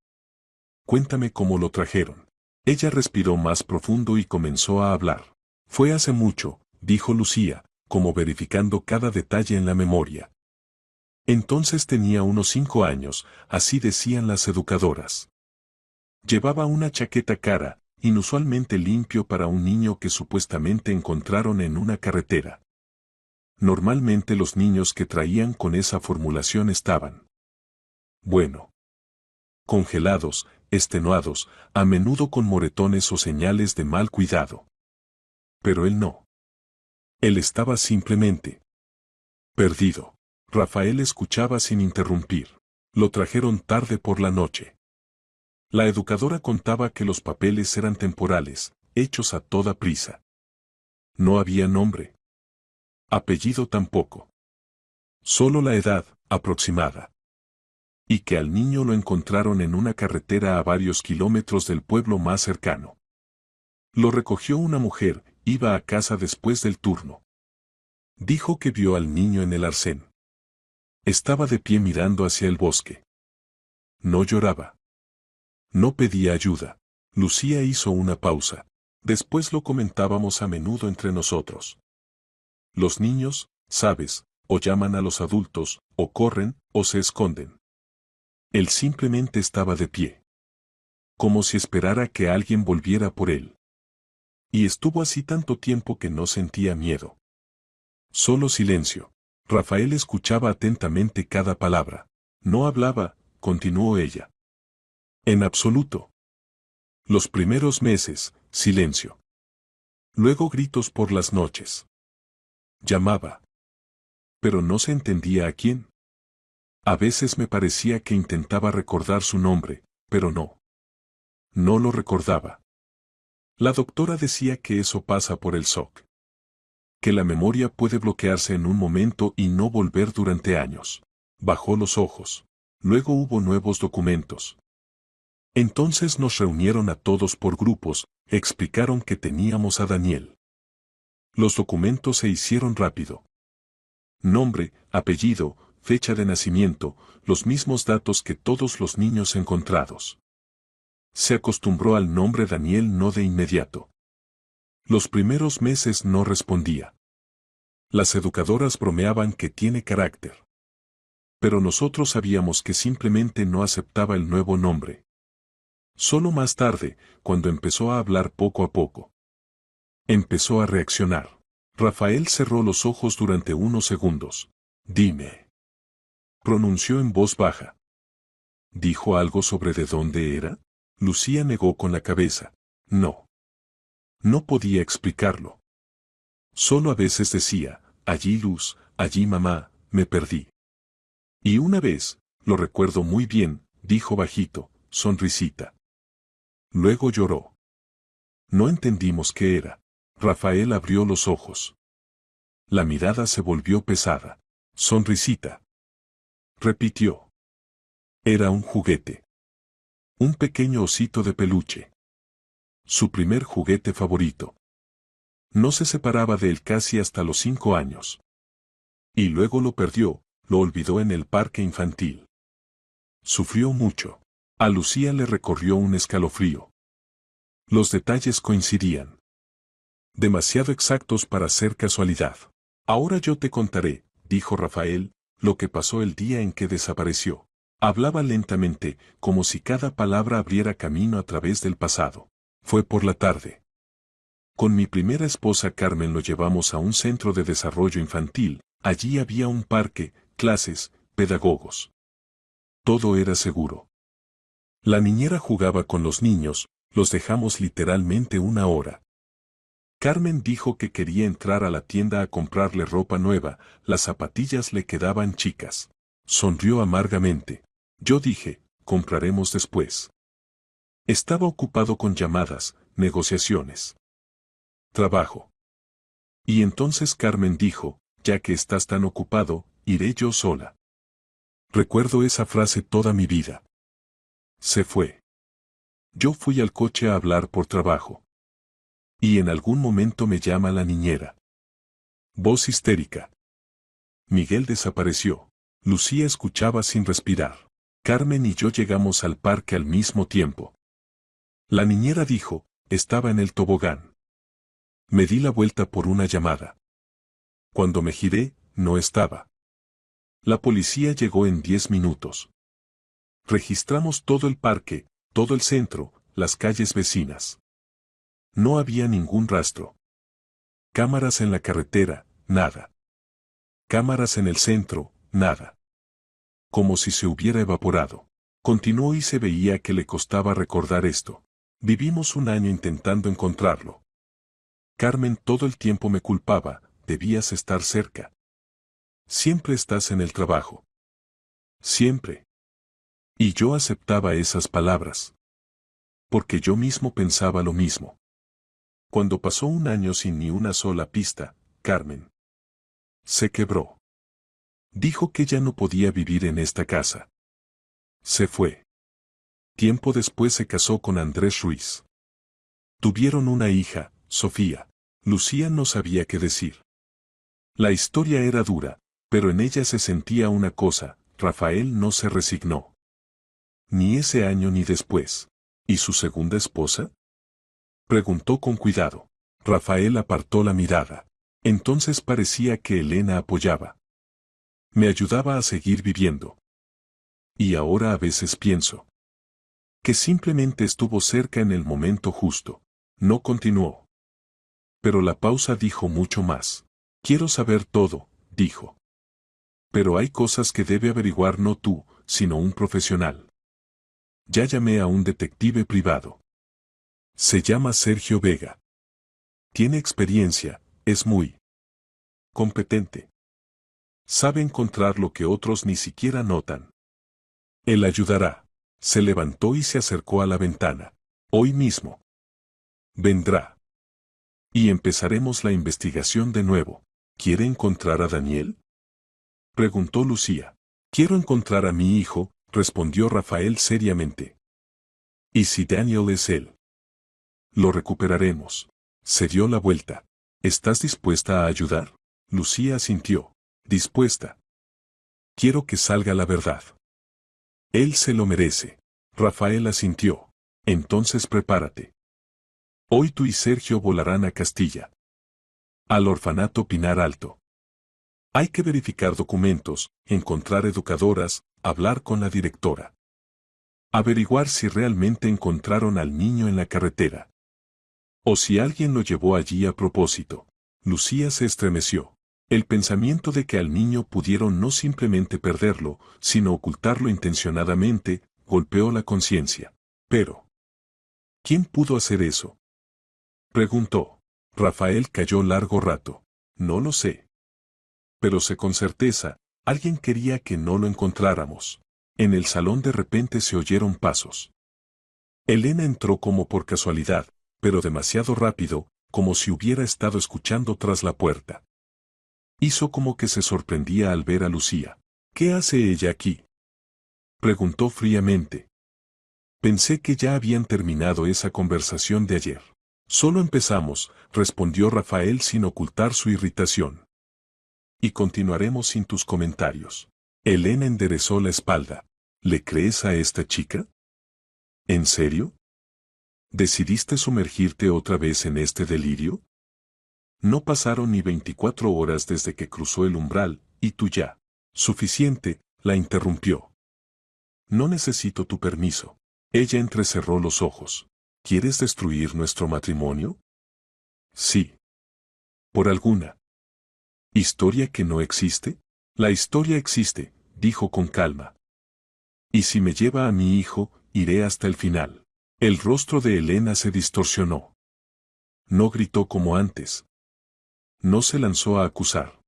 Cuéntame cómo lo trajeron. Ella respiró más profundo y comenzó a hablar. Fue hace mucho, dijo Lucía, como verificando cada detalle en la memoria. Entonces tenía unos 5 años, así decían las educadoras. Llevaba una chaqueta cara, inusualmente limpio para un niño que supuestamente encontraron en una carretera. Normalmente los niños que traían con esa formulación estaban, bueno, congelados, extenuados, a menudo con moretones o señales de mal cuidado. Pero él no. Él estaba simplemente perdido. Rafael escuchaba sin interrumpir. Lo trajeron tarde por la noche. La educadora contaba que los papeles eran temporales, hechos a toda prisa. No había nombre. Apellido tampoco. Solo la edad, aproximada. Y que al niño lo encontraron en una carretera a varios kilómetros del pueblo más cercano. Lo recogió una mujer, iba a casa después del turno. Dijo que vio al niño en el arcén. Estaba de pie mirando hacia el bosque. No lloraba. No pedía ayuda. Lucía hizo una pausa. Después lo comentábamos a menudo entre nosotros. Los niños, sabes, o llaman a los adultos, o corren, o se esconden. Él simplemente estaba de pie. Como si esperara que alguien volviera por él. Y estuvo así tanto tiempo que no sentía miedo. Solo silencio. Rafael escuchaba atentamente cada palabra. No hablaba, continuó ella. En absoluto. Los primeros meses, silencio. Luego gritos por las noches. Llamaba. Pero no se entendía a quién. A veces me parecía que intentaba recordar su nombre, pero no. No lo recordaba. La doctora decía que eso pasa por el shock. Que la memoria puede bloquearse en un momento y no volver durante años. Bajó los ojos. Luego hubo nuevos documentos. Entonces nos reunieron a todos por grupos, explicaron que teníamos a Daniel. Los documentos se hicieron rápido. Nombre, apellido, fecha de nacimiento, los mismos datos que todos los niños encontrados. Se acostumbró al nombre Daniel no de inmediato. Los primeros meses no respondía. Las educadoras bromeaban que tiene carácter. Pero nosotros sabíamos que simplemente no aceptaba el nuevo nombre. Solo más tarde, cuando empezó a hablar poco a poco. Empezó a reaccionar. Rafael cerró los ojos durante unos segundos. Dime. Pronunció en voz baja. ¿Dijo algo sobre de dónde era? Lucía negó con la cabeza. No. No podía explicarlo. Solo a veces decía, allí Luz, allí mamá, me perdí. Y una vez, lo recuerdo muy bien, dijo bajito, sonrisita. Luego lloró. No entendimos qué era. Rafael abrió los ojos. La mirada se volvió pesada. Sonrisita. Repitió. Era un juguete. Un pequeño osito de peluche. Su primer juguete favorito. No se separaba de él casi hasta los 5 años. Y luego lo perdió, lo olvidó en el parque infantil. Sufrió mucho. A Lucía le recorrió un escalofrío. Los detalles coincidían. Demasiado exactos para ser casualidad. Ahora yo te contaré, dijo Rafael, lo que pasó el día en que desapareció. Hablaba lentamente, como si cada palabra abriera camino a través del pasado. Fue por la tarde. Con mi primera esposa Carmen lo llevamos a un centro de desarrollo infantil. Allí había un parque, clases, pedagogos. Todo era seguro. La niñera jugaba con los niños, los dejamos literalmente 1 hora. Carmen dijo que quería entrar a la tienda a comprarle ropa nueva, las zapatillas le quedaban chicas. Sonrió amargamente. Yo dije, compraremos después. Estaba ocupado con llamadas, negociaciones, trabajo. Y entonces Carmen dijo, ya que estás tan ocupado, iré yo sola. Recuerdo esa frase toda mi vida. Se fue. Yo fui al coche a hablar por trabajo. Y en algún momento me llama la niñera. Voz histérica. Miguel desapareció. Lucía escuchaba sin respirar. Carmen y yo llegamos al parque al mismo tiempo. La niñera dijo, estaba en el tobogán. Me di la vuelta por una llamada. Cuando me giré, no estaba. La policía llegó en 10 minutos. Registramos todo el parque, todo el centro, las calles vecinas. No había ningún rastro. Cámaras en la carretera, nada. Cámaras en el centro, nada. Como si se hubiera evaporado. Continuó y se veía que le costaba recordar esto. Vivimos un año intentando encontrarlo. Carmen todo el tiempo me culpaba, debías estar cerca. Siempre estás en el trabajo. Siempre. Y yo aceptaba esas palabras. Porque yo mismo pensaba lo mismo. Cuando pasó un año sin ni una sola pista, Carmen se quebró. Dijo que ya no podía vivir en esta casa. Se fue. Tiempo después se casó con Andrés Ruiz. Tuvieron una hija, Sofía. Lucía no sabía qué decir. La historia era dura, pero en ella se sentía una cosa, Rafael no se resignó. Ni ese año ni después. ¿Y su segunda esposa? Preguntó con cuidado. Rafael apartó la mirada. Entonces parecía que Elena apoyaba. Me ayudaba a seguir viviendo. Y ahora a veces pienso que simplemente estuvo cerca en el momento justo. No continuó. Pero la pausa dijo mucho más. Quiero saber todo, dijo. Pero hay cosas que debe averiguar no tú, sino un profesional. Ya llamé a un detective privado. Se llama Sergio Vega. Tiene experiencia, es muy competente. Sabe encontrar lo que otros ni siquiera notan. Él ayudará. Se levantó y se acercó a la ventana. Hoy mismo. Vendrá. Y empezaremos la investigación de nuevo. ¿Quiere encontrar a Daniel? Preguntó Lucía. Quiero encontrar a mi hijo, respondió Rafael seriamente. ¿Y si Daniel es él? Lo recuperaremos. Se dio la vuelta. ¿Estás dispuesta a ayudar? Lucía asintió. Dispuesta. Quiero que salga la verdad. Él se lo merece. Rafael asintió. Entonces prepárate. Hoy tú y Sergio volarán a Castilla. Al orfanato Pinar Alto. Hay que verificar documentos, encontrar educadoras, hablar con la directora. Averiguar si realmente encontraron al niño en la carretera. O si alguien lo llevó allí a propósito. Lucía se estremeció. El pensamiento de que al niño pudieron no simplemente perderlo, sino ocultarlo intencionadamente, golpeó la conciencia. Pero, ¿quién pudo hacer eso? Preguntó. Rafael calló largo rato. No lo sé. Pero sé con certeza, alguien quería que no lo encontráramos. En el salón de repente se oyeron pasos. Elena entró como por casualidad, pero demasiado rápido, como si hubiera estado escuchando tras la puerta. Hizo como que se sorprendía al ver a Lucía. ¿Qué hace ella aquí? Preguntó fríamente. Pensé que ya habían terminado esa conversación de ayer. Solo empezamos, respondió Rafael sin ocultar su irritación. Y continuaremos sin tus comentarios. Elena enderezó la espalda. ¿Le crees a esta chica? ¿En serio? ¿Decidiste sumergirte otra vez en este delirio? No pasaron ni 24 horas desde que cruzó el umbral, y tú ya. Suficiente, la interrumpió. No necesito tu permiso. Ella entrecerró los ojos. ¿Quieres destruir nuestro matrimonio? Sí. ¿Por alguna historia que no existe? La historia existe, dijo con calma. Y si me lleva a mi hijo, iré hasta el final. El rostro de Elena se distorsionó. No gritó como antes. No se lanzó a acusar.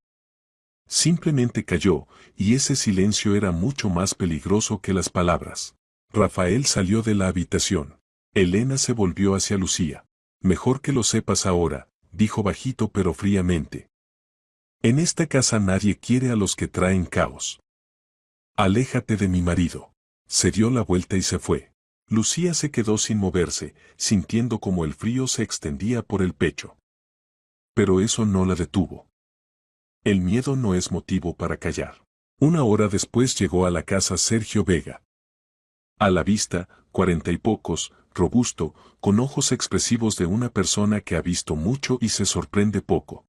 Simplemente calló, y ese silencio era mucho más peligroso que las palabras. Rafael salió de la habitación. Elena se volvió hacia Lucía. Mejor que lo sepas ahora, dijo bajito pero fríamente. En esta casa nadie quiere a los que traen caos. Aléjate de mi marido. Se dio la vuelta y se fue. Lucía se quedó sin moverse, sintiendo como el frío se extendía por el pecho. Pero eso no la detuvo. El miedo no es motivo para callar. Una hora después llegó a la casa Sergio Vega. A la vista, 40 y pocos, robusto, con ojos expresivos de una persona que ha visto mucho y se sorprende poco.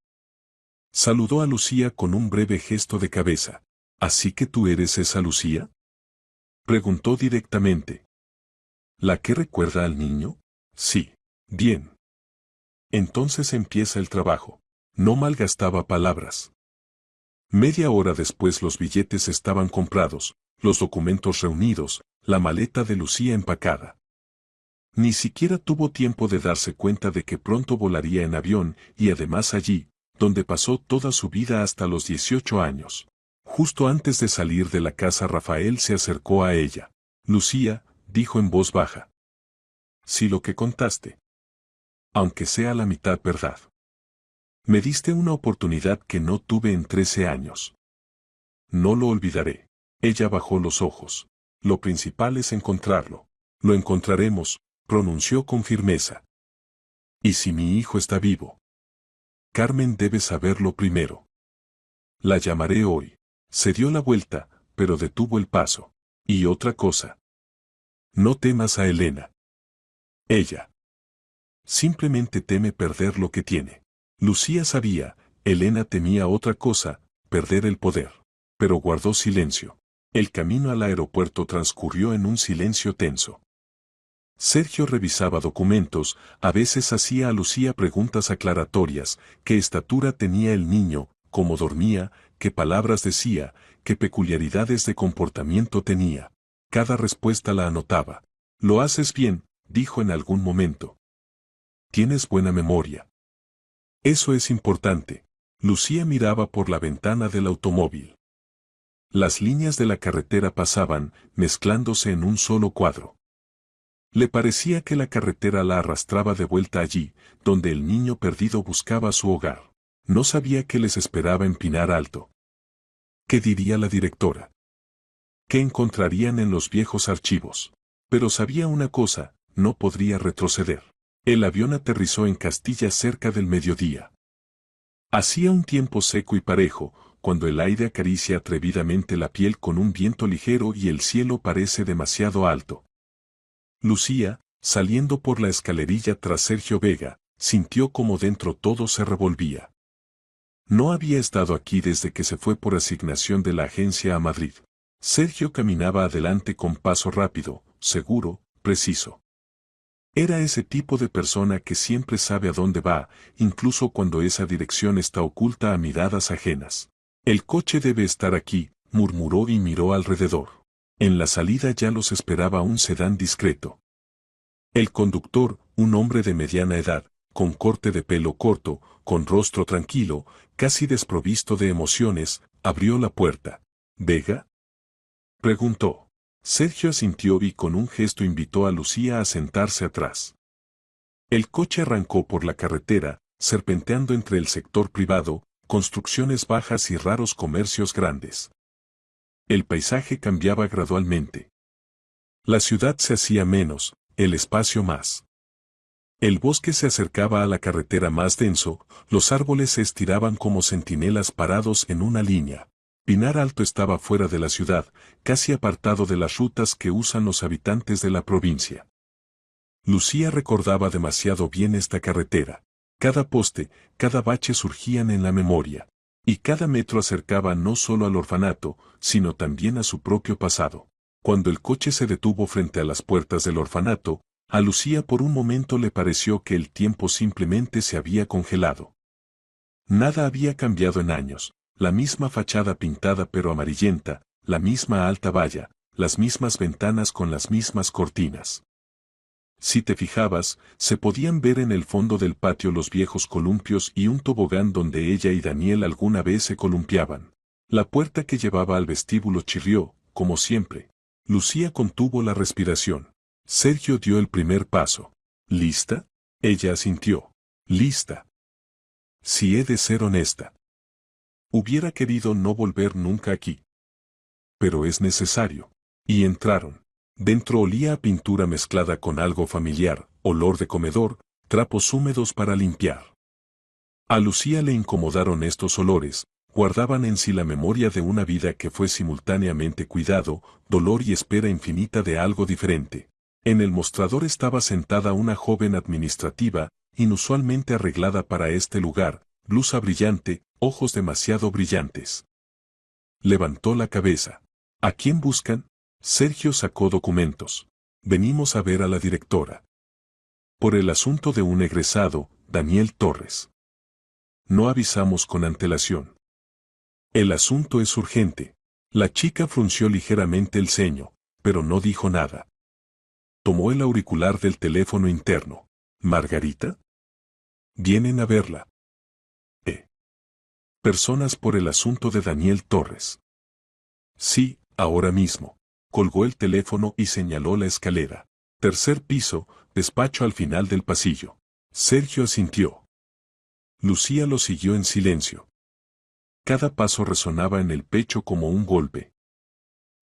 Saludó a Lucía con un breve gesto de cabeza. ¿Así que tú eres esa Lucía? Preguntó directamente. ¿La que recuerda al niño? Sí. Bien. Entonces empieza el trabajo. No malgastaba palabras. Media hora después los billetes estaban comprados, los documentos reunidos, la maleta de Lucía empacada. Ni siquiera tuvo tiempo de darse cuenta de que pronto volaría en avión y además allí, donde pasó toda su vida hasta los 18 años. Justo antes de salir de la casa Rafael se acercó a ella. Lucía, dijo en voz baja. Si lo que contaste, aunque sea la mitad verdad. Me diste una oportunidad que no tuve en 13 años. No lo olvidaré. Ella bajó los ojos. Lo principal es encontrarlo. Lo encontraremos, pronunció con firmeza. ¿Y si mi hijo está vivo? Carmen debe saberlo primero. La llamaré hoy. Se dio la vuelta, pero detuvo el paso. Y otra cosa. No temas a Elena. Ella simplemente teme perder lo que tiene. Lucía sabía, Elena temía otra cosa, perder el poder. Pero guardó silencio. El camino al aeropuerto transcurrió en un silencio tenso. Sergio revisaba documentos, a veces hacía a Lucía preguntas aclaratorias, qué estatura tenía el niño, cómo dormía, qué palabras decía, qué peculiaridades de comportamiento tenía. Cada respuesta la anotaba. Lo haces bien, dijo en algún momento. Tienes buena memoria. Eso es importante. Lucía miraba por la ventana del automóvil. Las líneas de la carretera pasaban, mezclándose en un solo cuadro. Le parecía que la carretera la arrastraba de vuelta allí, donde el niño perdido buscaba su hogar. No sabía qué les esperaba en Pinar Alto. ¿Qué diría la directora? ¿Qué encontrarían en los viejos archivos? Pero sabía una cosa, no podría retroceder. El avión aterrizó en Castilla cerca del mediodía. Hacía un tiempo seco y parejo, cuando el aire acaricia atrevidamente la piel con un viento ligero y el cielo parece demasiado alto. Lucía, saliendo por la escalerilla tras Sergio Vega, sintió como dentro todo se revolvía. No había estado aquí desde que se fue por asignación de la agencia a Madrid. Sergio caminaba adelante con paso rápido, seguro, preciso. Era ese tipo de persona que siempre sabe a dónde va, incluso cuando esa dirección está oculta a miradas ajenas. El coche debe estar aquí, murmuró y miró alrededor. En la salida ya los esperaba un sedán discreto. El conductor, un hombre de mediana edad, con corte de pelo corto, con rostro tranquilo, casi desprovisto de emociones, abrió la puerta. ¿Vega? Preguntó. Sergio asintió y con un gesto invitó a Lucía a sentarse atrás. El coche arrancó por la carretera, serpenteando entre el sector privado, construcciones bajas y raros comercios grandes. El paisaje cambiaba gradualmente. La ciudad se hacía menos, el espacio más. El bosque se acercaba a la carretera más denso, los árboles se estiraban como centinelas parados en una línea. Pinar Alto estaba fuera de la ciudad, casi apartado de las rutas que usan los habitantes de la provincia. Lucía recordaba demasiado bien esta carretera. Cada poste, cada bache surgían en la memoria. Y cada metro acercaba no solo al orfanato, sino también a su propio pasado. Cuando el coche se detuvo frente a las puertas del orfanato, a Lucía por un momento le pareció que el tiempo simplemente se había congelado. Nada había cambiado en años. La misma fachada pintada pero amarillenta, la misma alta valla, las mismas ventanas con las mismas cortinas. Si te fijabas, se podían ver en el fondo del patio los viejos columpios y un tobogán donde ella y Daniel alguna vez se columpiaban. La puerta que llevaba al vestíbulo chirrió, como siempre. Lucía contuvo la respiración. Sergio dio el primer paso. ¿Lista? Ella asintió. Lista. Si he de ser honesta. Hubiera querido no volver nunca aquí. Pero es necesario. Y entraron. Dentro olía a pintura mezclada con algo familiar, olor de comedor, trapos húmedos para limpiar. A Lucía le incomodaron estos olores, guardaban en sí la memoria de una vida que fue simultáneamente cuidado, dolor y espera infinita de algo diferente. En el mostrador estaba sentada una joven administrativa, inusualmente arreglada para este lugar, blusa brillante, ojos demasiado brillantes. Levantó la cabeza. ¿A quién buscan? Sergio sacó documentos. Venimos a ver a la directora. Por el asunto de un egresado, Daniel Torres. No avisamos con antelación. El asunto es urgente. La chica frunció ligeramente el ceño, pero no dijo nada. Tomó el auricular del teléfono interno. ¿Margarita? Vienen a verla. Personas por el asunto de Daniel Torres. Sí, ahora mismo. Colgó el teléfono y señaló la escalera. Tercer piso, despacho al final del pasillo. Sergio asintió. Lucía lo siguió en silencio. Cada paso resonaba en el pecho como un golpe.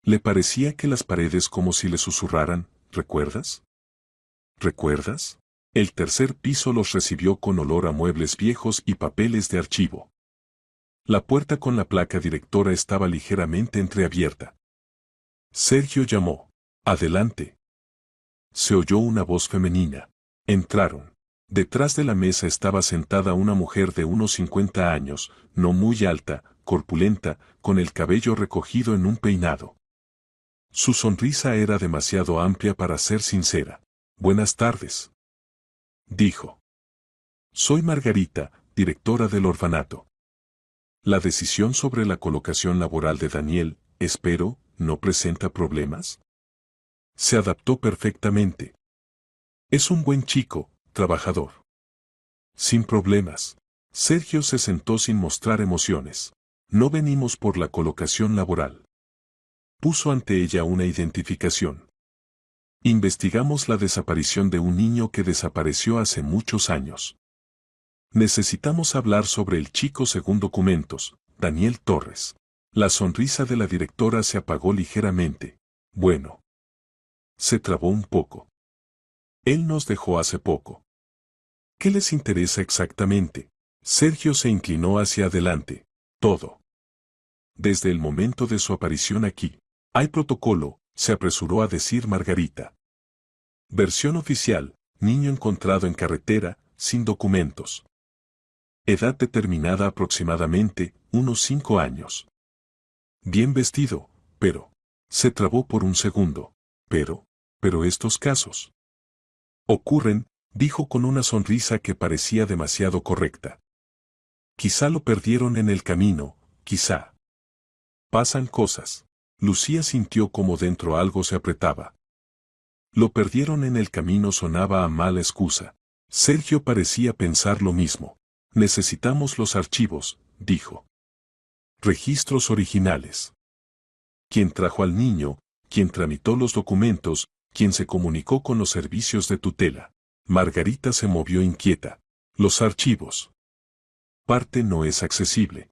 Le parecía que las paredes como si le susurraran, ¿recuerdas? ¿Recuerdas? El tercer piso los recibió con olor a muebles viejos y papeles de archivo. La puerta con la placa directora estaba ligeramente entreabierta. Sergio llamó. Adelante. Se oyó una voz femenina. Entraron. Detrás de la mesa estaba sentada una mujer de unos 50 años, no muy alta, corpulenta, con el cabello recogido en un peinado. Su sonrisa era demasiado amplia para ser sincera. Buenas tardes. Dijo. Soy Margarita, directora del orfanato. La decisión sobre la colocación laboral de Daniel, espero, ¿no presenta problemas? Se adaptó perfectamente. Es un buen chico, trabajador. Sin problemas. Sergio se sentó sin mostrar emociones. No venimos por la colocación laboral. Puso ante ella una identificación. Investigamos la desaparición de un niño que desapareció hace muchos años. Necesitamos hablar sobre el chico según documentos, Daniel Torres. La sonrisa de la directora se apagó ligeramente. Bueno. Se trabó un poco. Él nos dejó hace poco. ¿Qué les interesa exactamente? Sergio se inclinó hacia adelante. Todo. Desde el momento de su aparición aquí. Hay protocolo, se apresuró a decir Margarita. Versión oficial, niño encontrado en carretera, sin documentos. Edad determinada aproximadamente, unos 5 años. Bien vestido, pero... Se trabó por un segundo. Pero estos casos... Ocurren, dijo con una sonrisa que parecía demasiado correcta. Quizá lo perdieron en el camino, quizá. Pasan cosas. Lucía sintió como dentro algo se apretaba. Lo perdieron en el camino sonaba a mala excusa. Sergio parecía pensar lo mismo. Necesitamos los archivos, dijo. Registros originales. Quien trajo al niño, quien tramitó los documentos, quien se comunicó con los servicios de tutela. Margarita se movió inquieta. Los archivos. Parte no es accesible.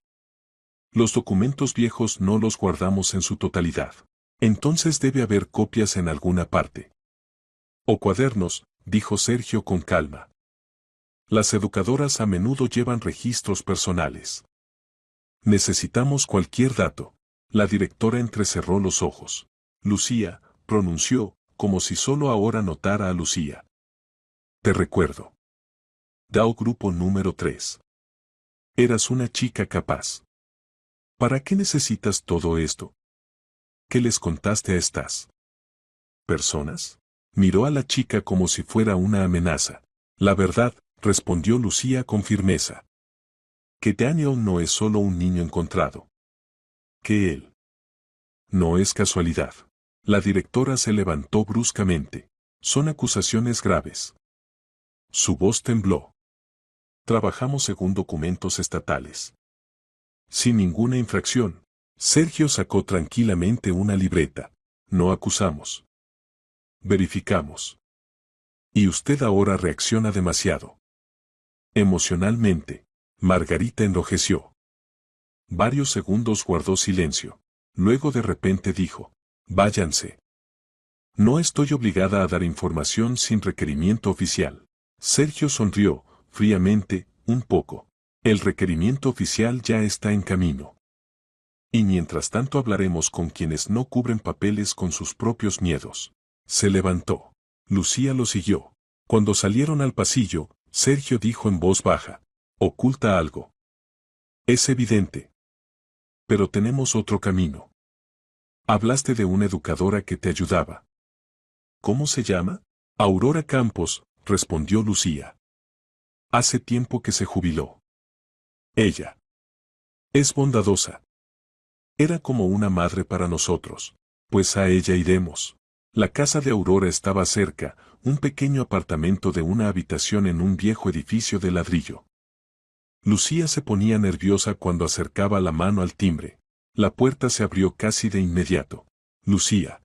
Los documentos viejos no los guardamos en su totalidad. Entonces debe haber copias en alguna parte. O cuadernos, dijo Sergio con calma. Las educadoras a menudo llevan registros personales. Necesitamos cualquier dato. La directora entrecerró los ojos. Lucía, pronunció, como si solo ahora notara a Lucía. Te recuerdo. DAO Grupo número 3. Eras una chica capaz. ¿Para qué necesitas todo esto? ¿Qué les contaste a estas personas? Miró a la chica como si fuera una amenaza. La verdad, respondió Lucía con firmeza. Que Daniel no es solo un niño encontrado. Que él. No es casualidad. La directora se levantó bruscamente. Son acusaciones graves. Su voz tembló. Trabajamos según documentos estatales. Sin ninguna infracción. Sergio sacó tranquilamente una libreta. No acusamos. Verificamos. Y usted ahora reacciona demasiado. Emocionalmente. Margarita enrojeció. Varios segundos guardó silencio. Luego de repente dijo, váyanse. No estoy obligada a dar información sin requerimiento oficial. Sergio sonrió, fríamente, un poco. El requerimiento oficial ya está en camino. Y mientras tanto hablaremos con quienes no cubren papeles con sus propios miedos. Se levantó. Lucía lo siguió. Cuando salieron al pasillo, Sergio dijo en voz baja, oculta algo. Es evidente. Pero tenemos otro camino. Hablaste de una educadora que te ayudaba. ¿Cómo se llama? Aurora Campos, respondió Lucía. Hace tiempo que se jubiló. Ella. Es bondadosa. Era como una madre para nosotros. Pues a ella iremos. La casa de Aurora estaba cerca, un pequeño apartamento de una habitación en un viejo edificio de ladrillo. Lucía se ponía nerviosa cuando acercaba la mano al timbre. La puerta se abrió casi de inmediato. Lucía.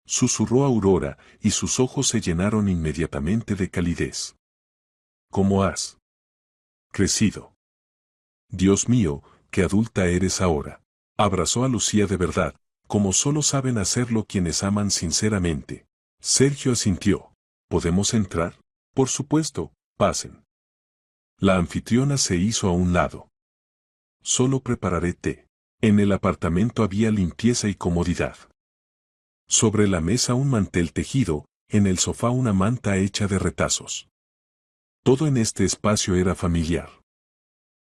Susurró Aurora, y sus ojos se llenaron inmediatamente de calidez. ¿Cómo has crecido? Dios mío, qué adulta eres ahora. Abrazó a Lucía de verdad, como solo saben hacerlo quienes aman sinceramente. Sergio asintió. ¿Podemos entrar? Por supuesto, pasen. La anfitriona se hizo a un lado. Solo prepararé té. En el apartamento había limpieza y comodidad. Sobre la mesa un mantel tejido, en el sofá una manta hecha de retazos. Todo en este espacio era familiar.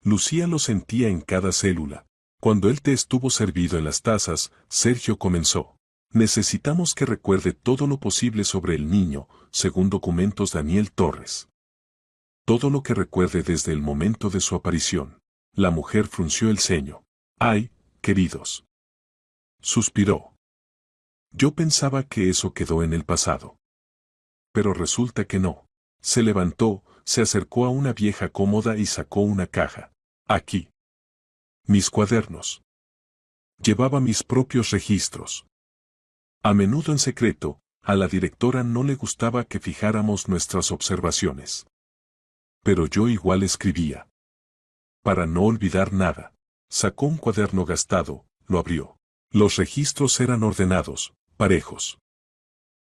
Lucía lo sentía en cada célula. Cuando el té estuvo servido en las tazas, Sergio comenzó. Necesitamos que recuerde todo lo posible sobre el niño, según documentos Daniel Torres. Todo lo que recuerde desde el momento de su aparición. La mujer frunció el ceño. Ay, queridos. Suspiró. Yo pensaba que eso quedó en el pasado. Pero resulta que no. Se levantó, se acercó a una vieja cómoda y sacó una caja. Aquí. Mis cuadernos. Llevaba mis propios registros. A menudo en secreto, a la directora no le gustaba que fijáramos nuestras observaciones. Pero yo igual escribía. Para no olvidar nada. Sacó un cuaderno gastado, lo abrió. Los registros eran ordenados, parejos.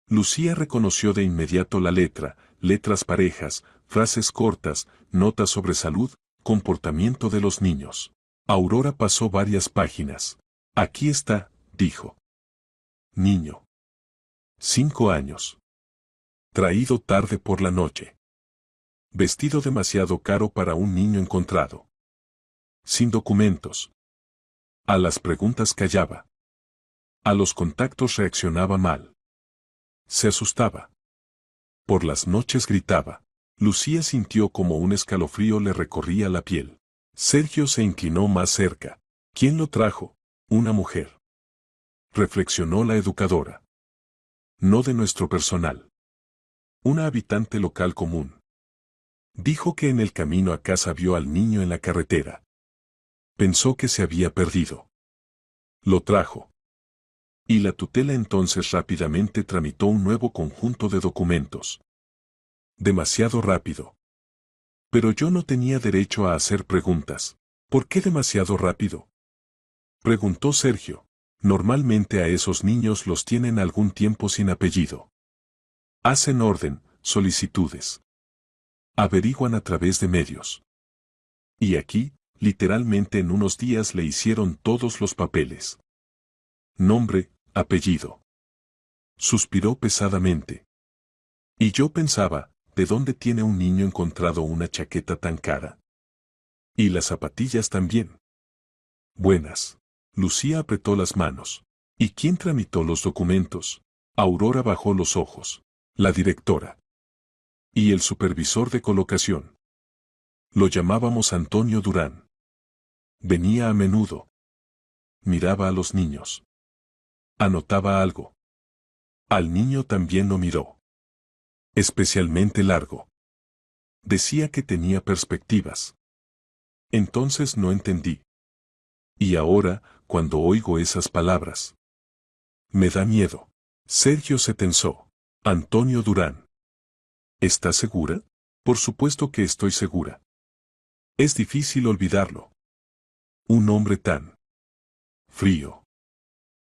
Lucía reconoció de inmediato la letra, letras parejas, frases cortas, notas sobre salud, comportamiento de los niños. Aurora pasó varias páginas. Aquí está, dijo. Niño. 5 años. Traído tarde por la noche. Vestido demasiado caro para un niño encontrado. Sin documentos. A las preguntas callaba. A los contactos reaccionaba mal. Se asustaba. Por las noches gritaba. Lucía sintió como un escalofrío le recorría la piel. Sergio se inclinó más cerca. ¿Quién lo trajo? Una mujer. Reflexionó la educadora. No de nuestro personal. Una habitante local común. Dijo que en el camino a casa vio al niño en la carretera. Pensó que se había perdido. Lo trajo. Y la tutela entonces rápidamente tramitó un nuevo conjunto de documentos. Demasiado rápido. Pero yo no tenía derecho a hacer preguntas. ¿Por qué demasiado rápido? Preguntó Sergio. Normalmente a esos niños los tienen algún tiempo sin apellido. Hacen orden, solicitudes. Averiguan a través de medios. Y aquí, literalmente en unos días le hicieron todos los papeles. Nombre, apellido. Suspiró pesadamente. Y yo pensaba, ¿de dónde tiene un niño encontrado una chaqueta tan cara? Y las zapatillas también. Buenas. Lucía apretó las manos. ¿Y quién tramitó los documentos? Aurora bajó los ojos. La directora. Y el supervisor de colocación. Lo llamábamos Antonio Durán. Venía a menudo. Miraba a los niños. Anotaba algo. Al niño también lo miró. especialmente largo. Decía que tenía perspectivas. Entonces no entendí. Y ahora, cuando oigo esas palabras, me da miedo. Sergio se tensó. Antonio Durán. ¿Estás segura? Por supuesto que estoy segura. Es difícil olvidarlo. Un hombre tan frío.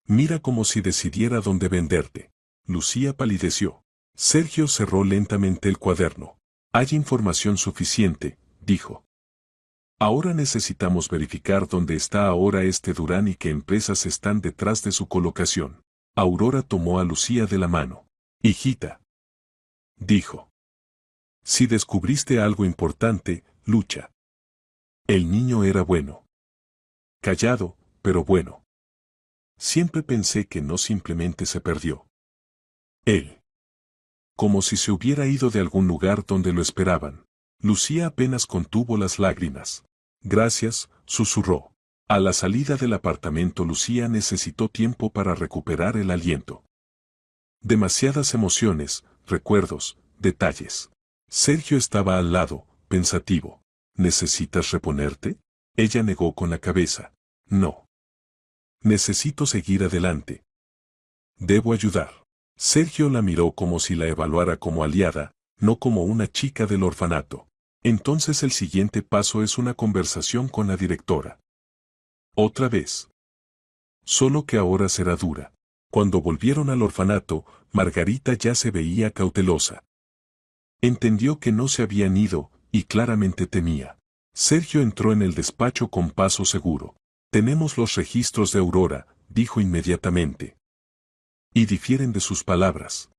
Mira como si decidiera dónde venderte. Lucía palideció. Sergio cerró lentamente el cuaderno. Hay información suficiente, dijo. Ahora necesitamos verificar dónde está ahora este Durán y qué empresas están detrás de su colocación. Aurora tomó a Lucía de la mano. Hijita, dijo. Si descubriste algo importante, lucha. El niño era bueno. Callado, pero bueno. Siempre pensé que no simplemente se perdió. Él. Como si se hubiera ido de algún lugar donde lo esperaban. Lucía apenas contuvo las lágrimas. Gracias, susurró. A la salida del apartamento Lucía necesitó tiempo para recuperar el aliento. Demasiadas emociones, recuerdos, detalles. Sergio estaba al lado, pensativo. ¿Necesitas reponerte? Ella negó con la cabeza. No. Necesito seguir adelante. Debo ayudar. Sergio la miró como si la evaluara como aliada, no como una chica del orfanato. Entonces el siguiente paso es una conversación con la directora. Otra vez. Solo que ahora será dura. Cuando volvieron al orfanato, Margarita ya se veía cautelosa. Entendió que no se habían ido, y claramente temía. Sergio entró en el despacho con paso seguro. Tenemos los registros de Aurora, dijo inmediatamente. Y difieren de sus palabras.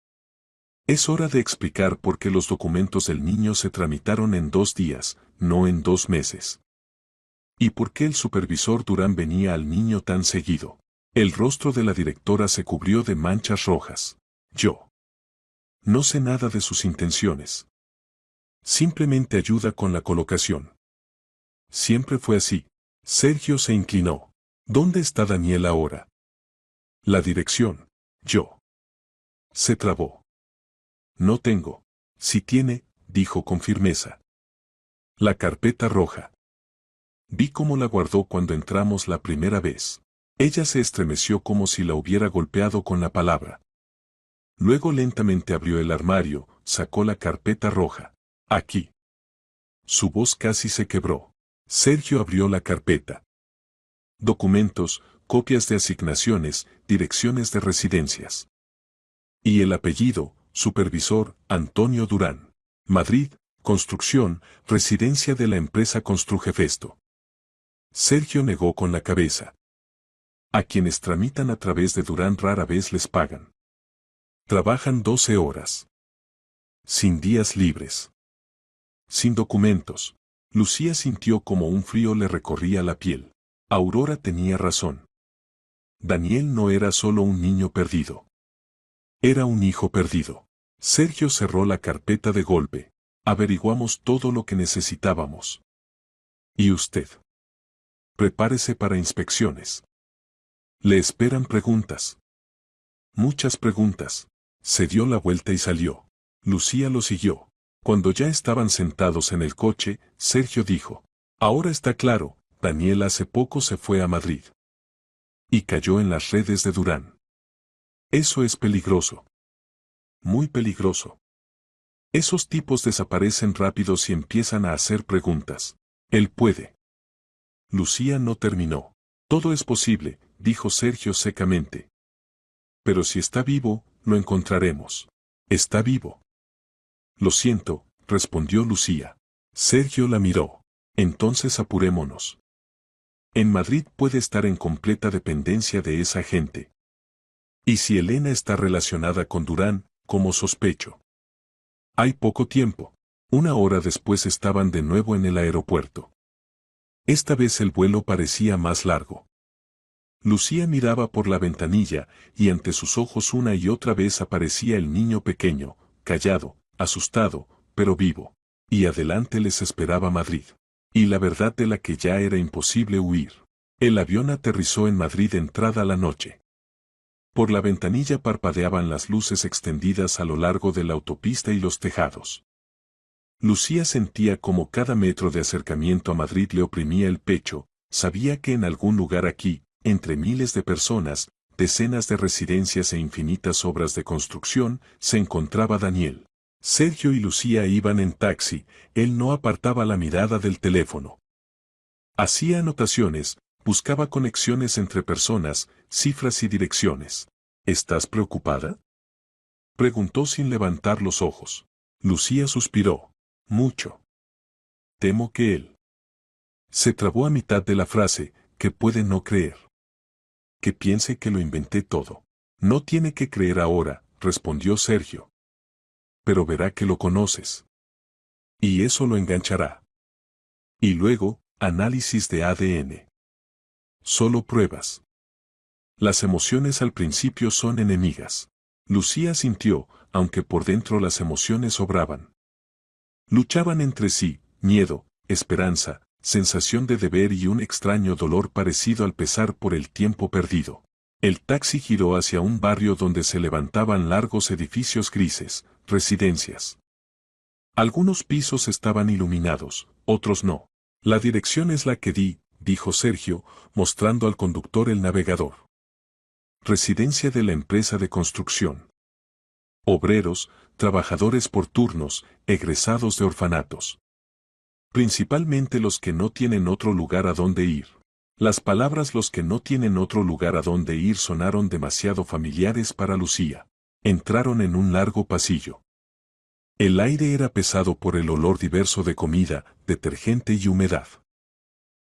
Es hora de explicar por qué los documentos del niño se tramitaron en 2 días, no en 2 meses. ¿Y por qué el supervisor Durán venía al niño tan seguido? El rostro de la directora se cubrió de manchas rojas. Yo no sé nada de sus intenciones. Simplemente ayuda con la colocación. Siempre fue así. Sergio se inclinó. ¿Dónde está Daniel ahora? La dirección. Yo. Se trabó. No tengo. Si tiene, dijo con firmeza. La carpeta roja. Vi cómo la guardó cuando entramos la primera vez. Ella se estremeció como si la hubiera golpeado con la palabra. Luego lentamente abrió el armario, sacó la carpeta roja. Aquí. Su voz casi se quebró. Sergio abrió la carpeta. Documentos, copias de asignaciones, direcciones de residencias. Y el apellido, supervisor, Antonio Durán. Madrid, construcción, residencia de la empresa Construjefesto. Sergio negó con la cabeza. A quienes tramitan a través de Durán rara vez les pagan. Trabajan 12 horas. Sin días libres. Sin documentos. Lucía sintió como un frío le recorría la piel. Aurora tenía razón. Daniel no era solo un niño perdido. Era un hijo perdido. Sergio cerró la carpeta de golpe. Averiguamos todo lo que necesitábamos. ¿Y usted? Prepárese para inspecciones. Le esperan preguntas. Muchas preguntas. Se dio la vuelta y salió. Lucía lo siguió. Cuando ya estaban sentados en el coche, Sergio dijo: Ahora está claro, Daniel hace poco se fue a Madrid. Y cayó en las redes de Durán. Eso es peligroso. Muy peligroso. Esos tipos desaparecen rápido si empiezan a hacer preguntas. Él puede. Lucía no terminó. Todo es posible, dijo Sergio secamente. Pero si está vivo, lo encontraremos. Está vivo. Lo siento, respondió Lucía. Sergio la miró. Entonces apurémonos. En Madrid puede estar en completa dependencia de esa gente. Y si Elena está relacionada con Durán, como sospecho. Hay poco tiempo. 1 hora después estaban de nuevo en el aeropuerto. Esta vez el vuelo parecía más largo. Lucía miraba por la ventanilla, y ante sus ojos una y otra vez aparecía el niño pequeño, callado, asustado, pero vivo. Y adelante les esperaba Madrid. Y la verdad de la que ya era imposible huir. El avión aterrizó en Madrid entrada la noche. Por la ventanilla parpadeaban las luces extendidas a lo largo de la autopista y los tejados. Lucía sentía como cada metro de acercamiento a Madrid le oprimía el pecho, sabía que en algún lugar aquí, entre miles de personas, decenas de residencias e infinitas obras de construcción, se encontraba Daniel. Sergio y Lucía iban en taxi, él no apartaba la mirada del teléfono. Hacía anotaciones, buscaba conexiones entre personas, cifras y direcciones. ¿Estás preocupada?, preguntó sin levantar los ojos. Lucía suspiró. Mucho. Temo que él. Se trabó a mitad de la frase, que puede no creer. Que piense que lo inventé todo. No tiene que creer ahora, respondió Sergio. Pero verá que lo conoces. Y eso lo enganchará. Y luego, análisis de ADN. Solo pruebas. Las emociones al principio son enemigas. Lucía sintió, aunque por dentro las emociones obraban. Luchaban entre sí, miedo, esperanza, sensación de deber y un extraño dolor parecido al pesar por el tiempo perdido. El taxi giró hacia un barrio donde se levantaban largos edificios grises, residencias. Algunos pisos estaban iluminados, otros no. La dirección es la que di, dijo Sergio, mostrando al conductor el navegador. Residencia de la empresa de construcción. Obreros, trabajadores por turnos, egresados de orfanatos. Principalmente los que no tienen otro lugar a donde ir. Las palabras los que no tienen otro lugar a donde ir sonaron demasiado familiares para Lucía. Entraron en un largo pasillo. El aire era pesado por el olor diverso de comida, detergente y humedad.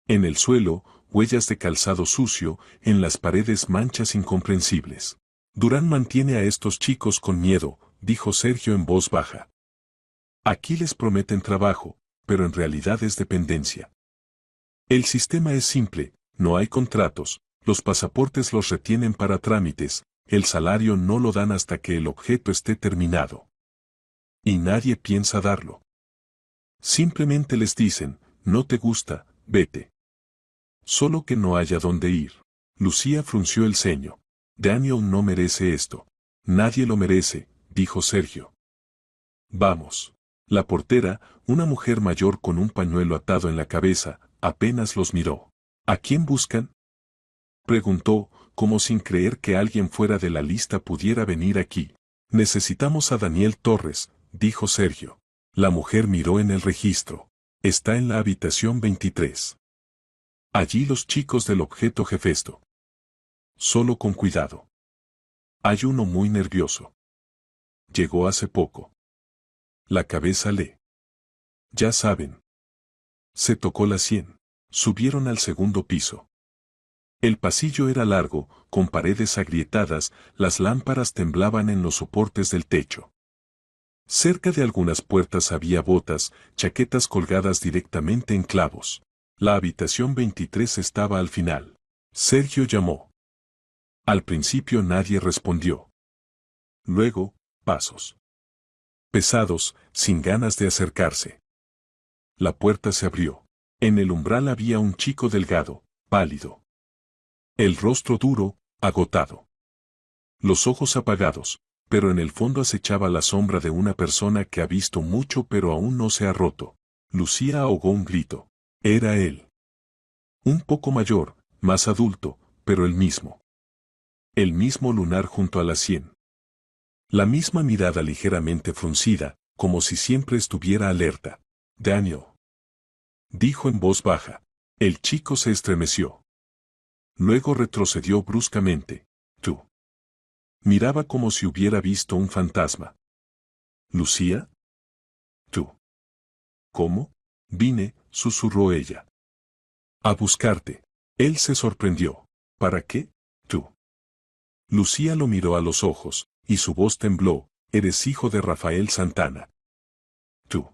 En el suelo, huellas de calzado sucio, en las paredes manchas incomprensibles. Durán mantiene a estos chicos con miedo, dijo Sergio en voz baja. Aquí les prometen trabajo, pero en realidad es dependencia. El sistema es simple, no hay contratos, los pasaportes los retienen para trámites, el salario no lo dan hasta que el objeto esté terminado. Y nadie piensa darlo. Simplemente les dicen, no te gusta, vete. Solo que no haya dónde ir. Lucía frunció el ceño. Daniel no merece esto. Nadie lo merece, dijo Sergio. Vamos. La portera, una mujer mayor con un pañuelo atado en la cabeza, apenas los miró. ¿A quién buscan?, preguntó, como sin creer que alguien fuera de la lista pudiera venir aquí. Necesitamos a Daniel Torres, dijo Sergio. La mujer miró en el registro. Está en la habitación 23. Allí los chicos del objeto Jefesto. Solo con cuidado. Hay uno muy nervioso. Llegó hace poco. La cabeza le. Ya saben. Se tocó la sien. Subieron al segundo piso. El pasillo era largo, con paredes agrietadas, las lámparas temblaban en los soportes del techo. Cerca de algunas puertas había botas, chaquetas colgadas directamente en clavos. La habitación 23 estaba al final. Sergio llamó. Al principio nadie respondió. Luego, pasos. Pesados, sin ganas de acercarse. La puerta se abrió. En el umbral había un chico delgado, pálido. El rostro duro, agotado. Los ojos apagados, pero en el fondo acechaba la sombra de una persona que ha visto mucho pero aún no se ha roto. Lucía ahogó un grito. Era él. Un poco mayor, más adulto, pero el mismo. El mismo lunar junto a la sien. La misma mirada ligeramente fruncida, como si siempre estuviera alerta. Daniel. Dijo en voz baja. El chico se estremeció. Luego retrocedió bruscamente. Tú. Miraba como si hubiera visto un fantasma. ¿Lucía? Tú. ¿Cómo? Vine, susurró ella. A buscarte. Él se sorprendió. ¿Para qué? Tú. Lucía lo miró a los ojos, y su voz tembló. Eres hijo de Rafael Santana. Tú.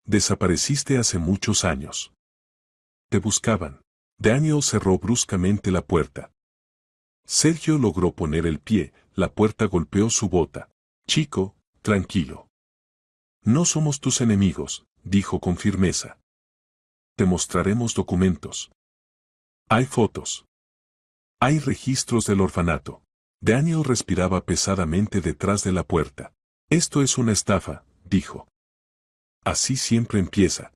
Desapareciste hace muchos años. Te buscaban. Daniel cerró bruscamente la puerta. Sergio logró poner el pie, la puerta golpeó su bota. Chico, tranquilo. No somos tus enemigos, dijo con firmeza. Te mostraremos documentos. Hay fotos. Hay registros del orfanato. Daniel respiraba pesadamente detrás de la puerta. Esto es una estafa, dijo. Así siempre empieza.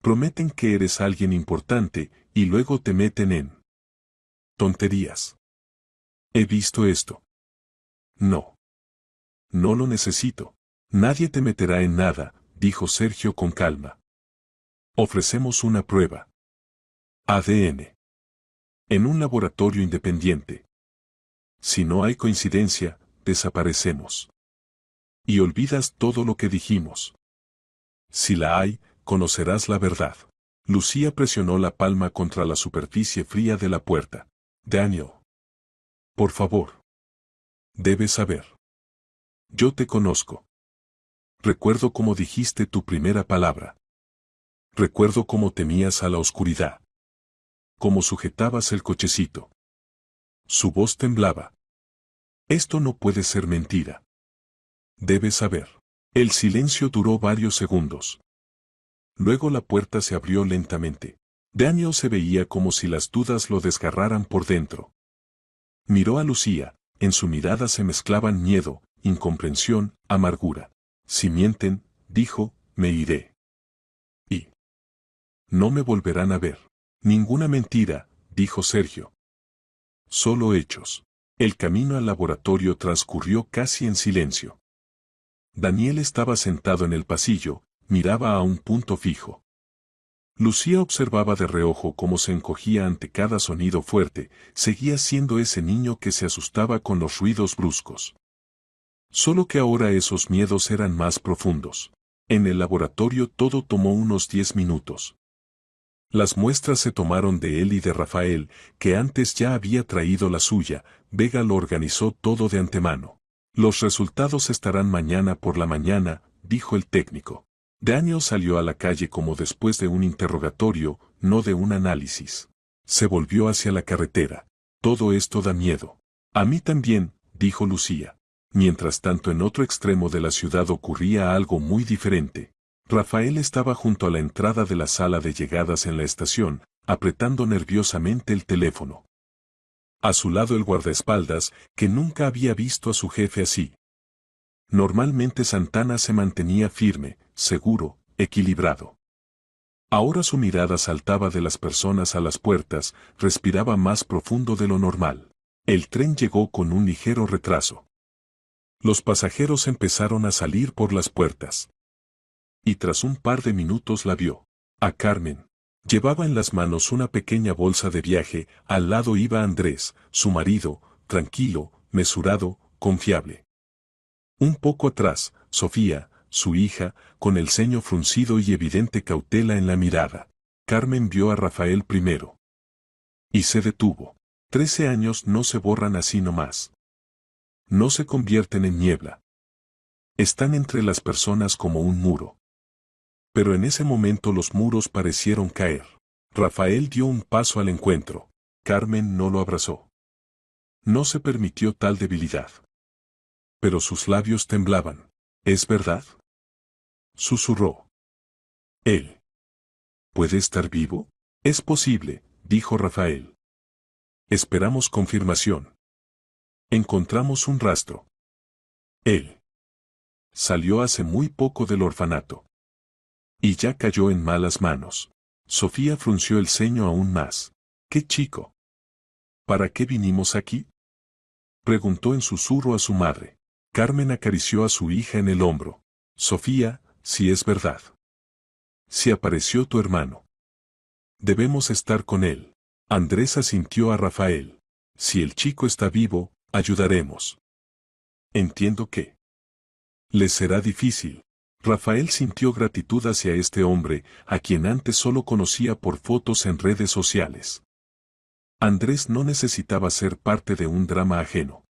Prometen que eres alguien importante y luego te meten en tonterías. He visto esto. No. No lo necesito. Nadie te meterá en nada, dijo Sergio con calma. Ofrecemos una prueba. ADN. En un laboratorio independiente. Si no hay coincidencia, desaparecemos. Y olvidas todo lo que dijimos. Si la hay, conocerás la verdad. Lucía presionó la palma contra la superficie fría de la puerta. Daniel. Por favor. Debes saber. Yo te conozco. Recuerdo cómo dijiste tu primera palabra. Recuerdo cómo temías a la oscuridad. Cómo sujetabas el cochecito. Su voz temblaba. Esto no puede ser mentira. Debes saber. El silencio duró varios segundos. Luego la puerta se abrió lentamente. Daniel se veía como si las dudas lo desgarraran por dentro. Miró a Lucía, en su mirada se mezclaban miedo, incomprensión, amargura. Si mienten, dijo, me iré. Y no me volverán a ver. Ninguna mentira, dijo Sergio. Solo hechos. El camino al laboratorio transcurrió casi en silencio. Daniel estaba sentado en el pasillo, miraba a un punto fijo. Lucía observaba de reojo cómo se encogía ante cada sonido fuerte, seguía siendo ese niño que se asustaba con los ruidos bruscos. Solo que ahora esos miedos eran más profundos. En el laboratorio todo tomó unos 10 minutos. Las muestras se tomaron de él y de Rafael, que antes ya había traído la suya. Vega lo organizó todo de antemano. Los resultados estarán mañana por la mañana, dijo el técnico. Daniel salió a la calle como después de un interrogatorio, no de un análisis. Se volvió hacia la carretera. Todo esto da miedo. A mí también, dijo Lucía. Mientras tanto en otro extremo de la ciudad ocurría algo muy diferente. Rafael estaba junto a la entrada de la sala de llegadas en la estación, apretando nerviosamente el teléfono. A su lado el guardaespaldas, que nunca había visto a su jefe así. Normalmente Santana se mantenía firme, seguro, equilibrado. Ahora su mirada saltaba de las personas a las puertas, respiraba más profundo de lo normal. El tren llegó con un ligero retraso. Los pasajeros empezaron a salir por las puertas. Y tras un par de minutos la vio. A Carmen. Llevaba en las manos una pequeña bolsa de viaje, al lado iba Andrés, su marido, tranquilo, mesurado, confiable. Un poco atrás, Sofía, su hija, con el ceño fruncido y evidente cautela en la mirada. Carmen vio a Rafael primero. Y se detuvo. 13 años no se borran así nomás. No se convierten en niebla. Están entre las personas como un muro. Pero en ese momento los muros parecieron caer. Rafael dio un paso al encuentro. Carmen no lo abrazó. No se permitió tal debilidad. Pero sus labios temblaban. ¿Es verdad? Susurró. ¿Él puede estar vivo? Es posible, dijo Rafael. Esperamos confirmación. Encontramos un rastro. Él salió hace muy poco del orfanato. Y ya cayó en malas manos. Sofía frunció el ceño aún más. ¿Qué chico? ¿Para qué vinimos aquí? Preguntó en susurro a su madre. Carmen acarició a su hija en el hombro. Sofía, si es verdad. Si apareció tu hermano. Debemos estar con él. Andrés asintió a Rafael. Si el chico está vivo, ayudaremos. Entiendo que les será difícil. Rafael sintió gratitud hacia este hombre, a quien antes solo conocía por fotos en redes sociales. Andrés no necesitaba ser parte de un drama ajeno.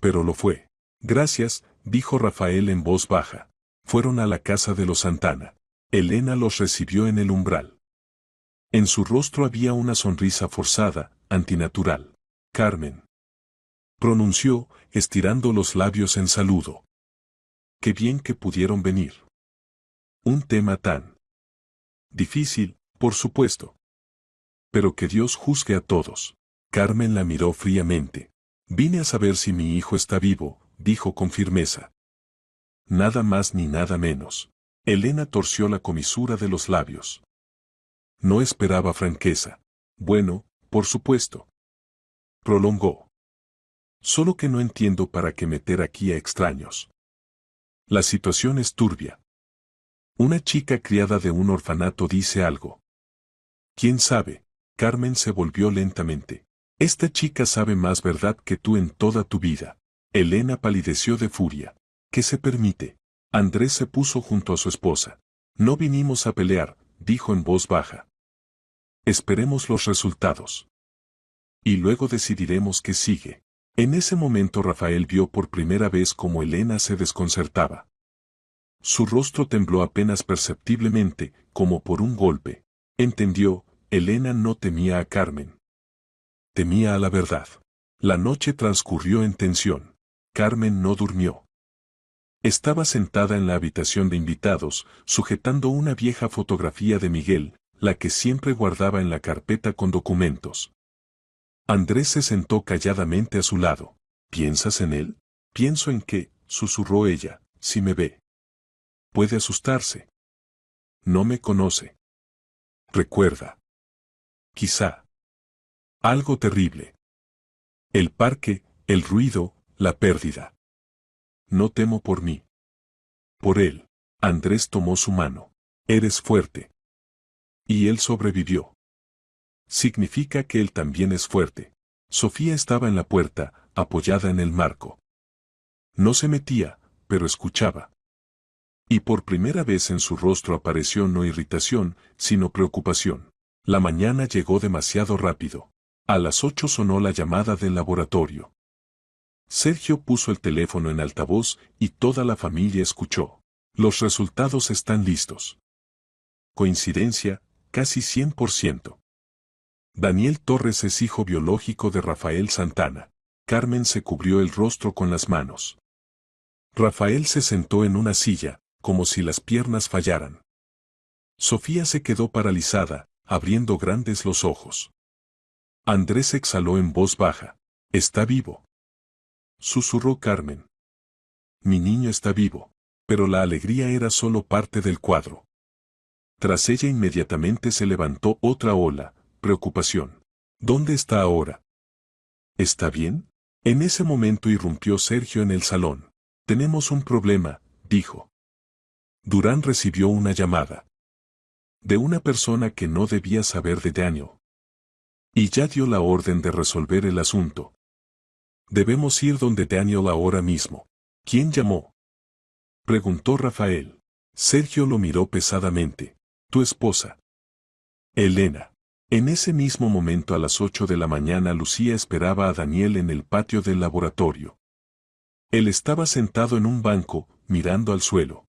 Pero lo fue. Gracias, dijo Rafael en voz baja. Fueron a la casa de los Santana. Elena los recibió en el umbral. En su rostro había una sonrisa forzada, antinatural. Carmen. Pronunció, estirando los labios en saludo. Qué bien que pudieron venir. Un tema tan difícil, por supuesto. Pero que Dios juzgue a todos. Carmen la miró fríamente. Vine a saber si mi hijo está vivo, dijo con firmeza. Nada más ni nada menos. Elena torció la comisura de los labios. No esperaba franqueza. Bueno, por supuesto. Prolongó. Solo que no entiendo para qué meter aquí a extraños. La situación es turbia. Una chica criada de un orfanato dice algo. ¿Quién sabe? Carmen se volvió lentamente. Esta chica sabe más verdad que tú en toda tu vida. Elena palideció de furia. ¿Qué se permite? Andrés se puso junto a su esposa. No vinimos a pelear, dijo en voz baja. Esperemos los resultados. Y luego decidiremos qué sigue. En ese momento Rafael vio por primera vez cómo Elena se desconcertaba. Su rostro tembló apenas perceptiblemente, como por un golpe. Entendió, Elena no temía a Carmen. Temía a la verdad. La noche transcurrió en tensión. Carmen no durmió. Estaba sentada en la habitación de invitados, sujetando una vieja fotografía de Miguel, la que siempre guardaba en la carpeta con documentos. Andrés se sentó calladamente a su lado. ¿Piensas en él? Pienso en qué, susurró ella, si me ve. Puede asustarse. No me conoce. Recuerda. Quizá. Algo terrible. El parque, el ruido, la pérdida. No temo por mí. Por él. Andrés tomó su mano. Eres fuerte. Y él sobrevivió. Significa que él también es fuerte. Sofía estaba en la puerta, apoyada en el marco. No se metía, pero escuchaba. Y por primera vez en su rostro apareció no irritación, sino preocupación. La mañana llegó demasiado rápido. A las 8 sonó la llamada del laboratorio. Sergio puso el teléfono en altavoz y toda la familia escuchó. Los resultados están listos. Coincidencia, casi 100%. Daniel Torres es hijo biológico de Rafael Santana. Carmen se cubrió el rostro con las manos. Rafael se sentó en una silla, como si las piernas fallaran. Sofía se quedó paralizada, abriendo grandes los ojos. Andrés exhaló en voz baja. Está vivo. Susurró Carmen. Mi niño está vivo. Pero la alegría era solo parte del cuadro. Tras ella inmediatamente se levantó otra ola, preocupación. ¿Dónde está ahora? ¿Está bien? En ese momento irrumpió Sergio en el salón. Tenemos un problema, dijo. Durán recibió una llamada. De una persona que no debía saber de Daniel. Y ya dio la orden de resolver el asunto. Debemos ir donde Daniel ahora mismo. ¿Quién llamó? Preguntó Rafael. Sergio lo miró pesadamente. Tu esposa. Elena. En ese mismo momento a las 8 de la mañana Lucía esperaba a Daniel en el patio del laboratorio. Él estaba sentado en un banco, mirando al suelo.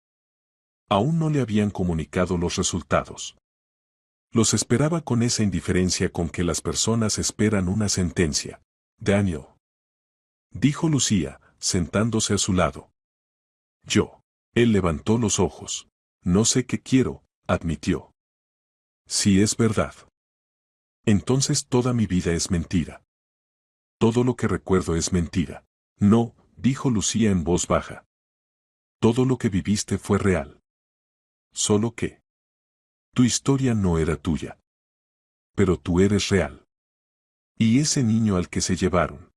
Aún no le habían comunicado los resultados. Los esperaba con esa indiferencia con que las personas esperan una sentencia. Daniel. Dijo Lucía, sentándose a su lado. Yo. Él levantó los ojos. No sé qué quiero, admitió. Si es verdad. Entonces toda mi vida es mentira. Todo lo que recuerdo es mentira. No, dijo Lucía en voz baja. Todo lo que viviste fue real. Solo que tu historia no era tuya. Pero tú eres real. Y ese niño al que se llevaron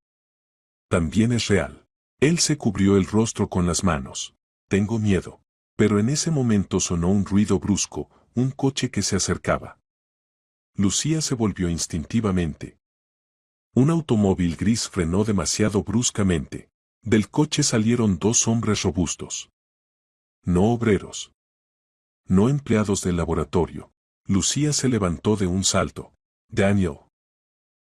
también es real. Él se cubrió el rostro con las manos. Tengo miedo. Pero en ese momento sonó un ruido brusco, un coche que se acercaba. Lucía se volvió instintivamente. Un automóvil gris frenó demasiado bruscamente. Del coche salieron dos hombres robustos. No obreros. No empleados del laboratorio. Lucía se levantó de un salto. Daniel.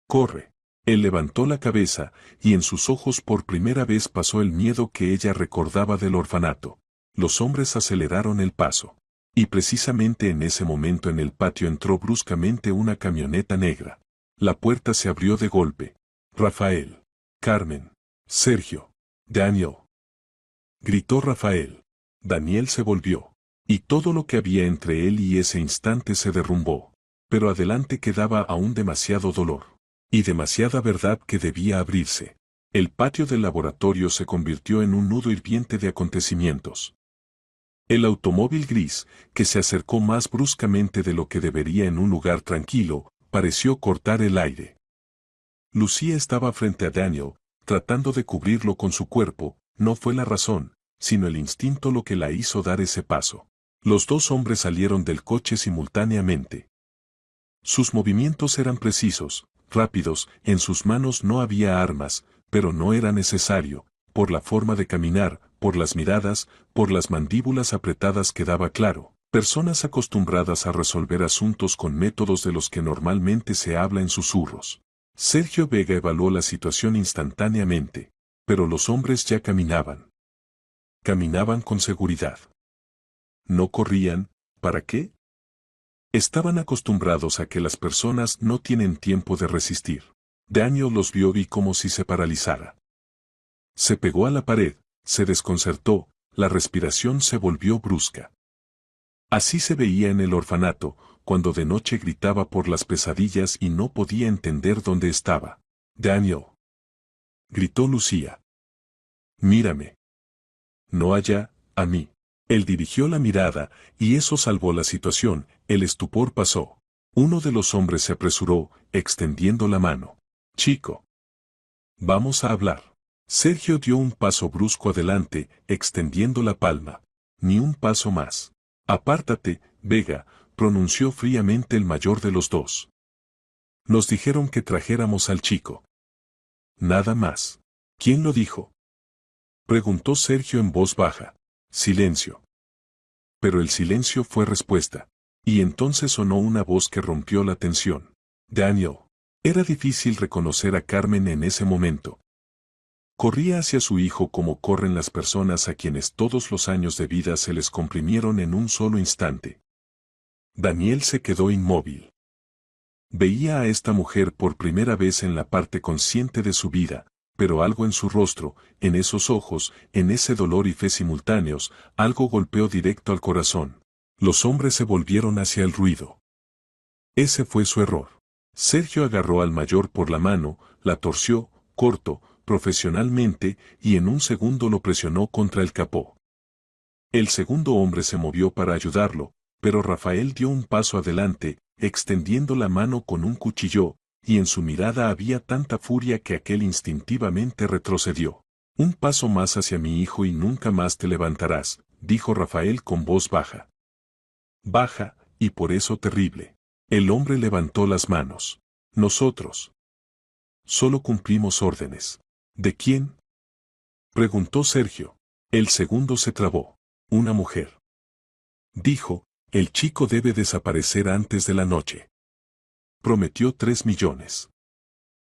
Corre. Él levantó la cabeza, y en sus ojos por primera vez pasó el miedo que ella recordaba del orfanato. Los hombres aceleraron el paso. Y precisamente en ese momento en el patio entró bruscamente una camioneta negra. La puerta se abrió de golpe. Rafael. Carmen. Sergio. Daniel. Gritó Rafael. Daniel se volvió. Y todo lo que había entre él y ese instante se derrumbó. Pero adelante quedaba aún demasiado dolor. Y demasiada verdad que debía abrirse. El patio del laboratorio se convirtió en un nudo hirviente de acontecimientos. El automóvil gris, que se acercó más bruscamente de lo que debería en un lugar tranquilo, pareció cortar el aire. Lucía estaba frente a Daniel, tratando de cubrirlo con su cuerpo. No fue la razón, sino el instinto lo que la hizo dar ese paso. Los dos hombres salieron del coche simultáneamente. Sus movimientos eran precisos, rápidos, en sus manos no había armas, pero no era necesario, por la forma de caminar, por las miradas, por las mandíbulas apretadas quedaba claro. Personas acostumbradas a resolver asuntos con métodos de los que normalmente se habla en susurros. Sergio Vega evaluó la situación instantáneamente, pero los hombres ya caminaban. Caminaban con seguridad. No corrían, ¿para qué? Estaban acostumbrados a que las personas no tienen tiempo de resistir. Daniel los vio y como si se paralizara. Se pegó a la pared, se desconcertó, la respiración se volvió brusca. Así se veía en el orfanato, cuando de noche gritaba por las pesadillas y no podía entender dónde estaba. Daniel. Gritó Lucía. Mírame. No allá, a mí. Él dirigió la mirada, y eso salvó la situación. El estupor pasó. Uno de los hombres se apresuró, extendiendo la mano. Chico. Vamos a hablar. Sergio dio un paso brusco adelante, extendiendo la palma. Ni un paso más. Apártate, Vega, pronunció fríamente el mayor de los dos. Nos dijeron que trajéramos al chico. Nada más. ¿Quién lo dijo? Preguntó Sergio en voz baja. Silencio. Pero el silencio fue respuesta. Y entonces sonó una voz que rompió la tensión. Daniel. Era difícil reconocer a Carmen en ese momento. Corría hacia su hijo como corren las personas a quienes todos los años de vida se les comprimieron en un solo instante. Daniel se quedó inmóvil. Veía a esta mujer por primera vez en la parte consciente de su vida, pero algo en su rostro, en esos ojos, en ese dolor y fe simultáneos, algo golpeó directo al corazón. Los hombres se volvieron hacia el ruido. Ese fue su error. Sergio agarró al mayor por la mano, la torció, corto, profesionalmente, y en un segundo lo presionó contra el capó. El segundo hombre se movió para ayudarlo, pero Rafael dio un paso adelante, extendiendo la mano con un cuchillo, y en su mirada había tanta furia que aquel instintivamente retrocedió. Un paso más hacia mi hijo y nunca más te levantarás, dijo Rafael con voz baja. Baja, y por eso terrible. El hombre levantó las manos. Nosotros. Solo cumplimos órdenes. ¿De quién? Preguntó Sergio. El segundo se trabó. Una mujer. Dijo, el chico debe desaparecer antes de la noche. Prometió 3 millones.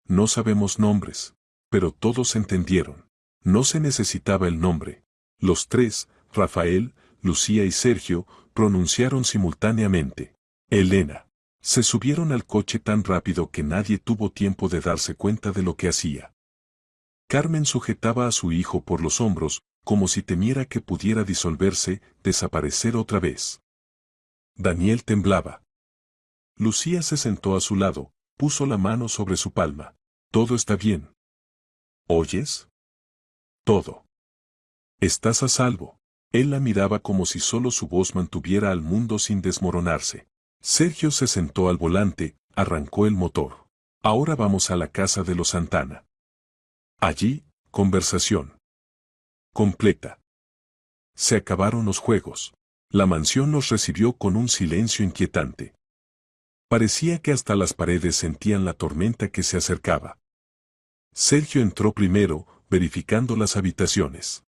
No sabemos nombres, pero todos entendieron. No se necesitaba el nombre. Los tres, Rafael, Lucía y Sergio, pronunciaron simultáneamente. Elena. Se subieron al coche tan rápido que nadie tuvo tiempo de darse cuenta de lo que hacía. Carmen sujetaba a su hijo por los hombros, como si temiera que pudiera disolverse, desaparecer otra vez. Daniel temblaba. Lucía se sentó a su lado, puso la mano sobre su palma. Todo está bien. ¿Oyes? Todo. Estás a salvo. Él la miraba como si solo su voz mantuviera al mundo sin desmoronarse. Sergio se sentó al volante, arrancó el motor. Ahora vamos a la casa de los Santana. Allí, conversación completa. Se acabaron los juegos. La mansión nos recibió con un silencio inquietante. Parecía que hasta las paredes sentían la tormenta que se acercaba. Sergio entró primero, verificando las habitaciones.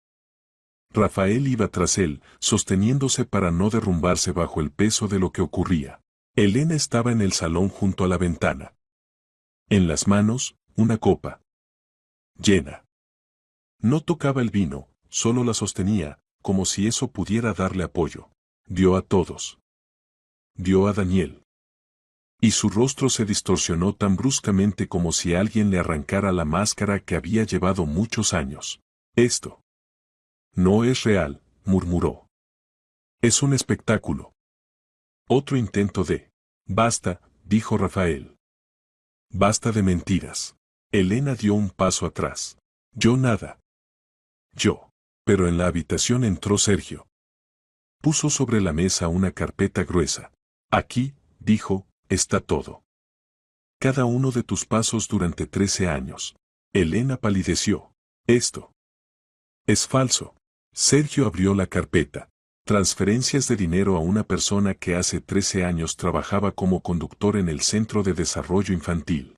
Rafael iba tras él, sosteniéndose para no derrumbarse bajo el peso de lo que ocurría. Elena estaba en el salón junto a la ventana. En las manos, una copa. Llena. No tocaba el vino, solo la sostenía, como si eso pudiera darle apoyo. Vio a todos. Vio a Daniel. Y su rostro se distorsionó tan bruscamente como si alguien le arrancara la máscara que había llevado muchos años. Esto no es real, murmuró. Es un espectáculo. Otro intento de... Basta, dijo Rafael. Basta de mentiras. Elena dio un paso atrás. Yo nada. Yo. Pero en la habitación entró Sergio. Puso sobre la mesa una carpeta gruesa. Aquí, dijo, está todo. Cada uno de tus pasos durante 13 años. Elena palideció. Esto es falso. Sergio abrió la carpeta. Transferencias de dinero a una persona que hace 13 años trabajaba como conductor en el Centro de Desarrollo Infantil.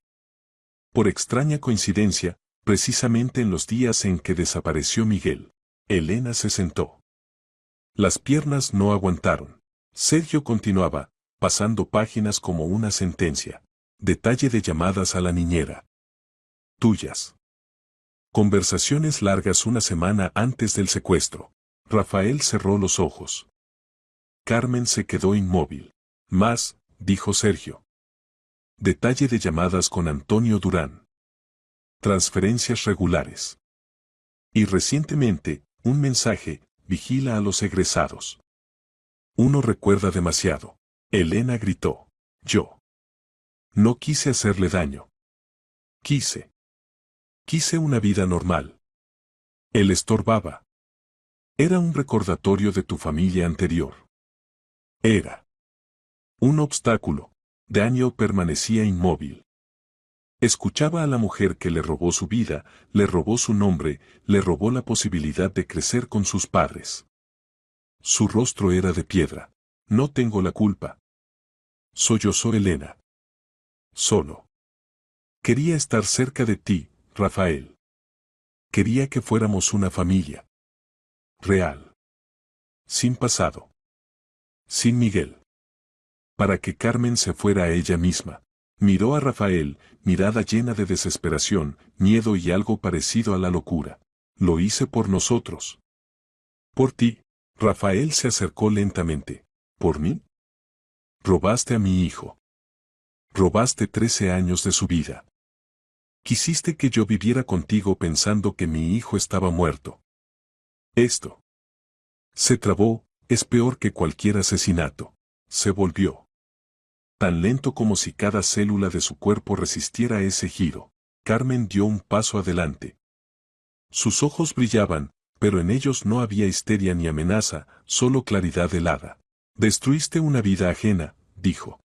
Por extraña coincidencia, precisamente en los días en que desapareció Miguel, Elena se sentó. Las piernas no aguantaron. Sergio continuaba, pasando páginas como una sentencia. Detalle de llamadas a la niñera. Tuyas. Conversaciones largas una semana antes del secuestro. Rafael cerró los ojos. Carmen se quedó inmóvil. Más, dijo Sergio. Detalle de llamadas con Antonio Durán. Transferencias regulares. Y recientemente, un mensaje, vigila a los egresados. Uno recuerda demasiado. Elena gritó. Yo. No quise hacerle daño. Quise una vida normal. Él estorbaba. Era un recordatorio de tu familia anterior. Era un obstáculo. Daniel permanecía inmóvil. Escuchaba a la mujer que le robó su vida, le robó su nombre, le robó la posibilidad de crecer con sus padres. Su rostro era de piedra. No tengo la culpa. Sollozó Elena. Solo. Quería estar cerca de ti, Rafael. Quería que fuéramos una familia. Real. Sin pasado. Sin Miguel. Para que Carmen se fuera a ella misma. Miró a Rafael, mirada llena de desesperación, miedo y algo parecido a la locura. Lo hice por nosotros. Por ti. Rafael se acercó lentamente. ¿Por mí? Robaste a mi hijo. Robaste 13 años de su vida. Quisiste que yo viviera contigo pensando que mi hijo estaba muerto. Esto. Se trabó, es peor que cualquier asesinato. Se volvió. Tan lento como si cada célula de su cuerpo resistiera ese giro. Carmen dio un paso adelante. Sus ojos brillaban, pero en ellos no había histeria ni amenaza, solo claridad helada. Destruiste una vida ajena, dijo.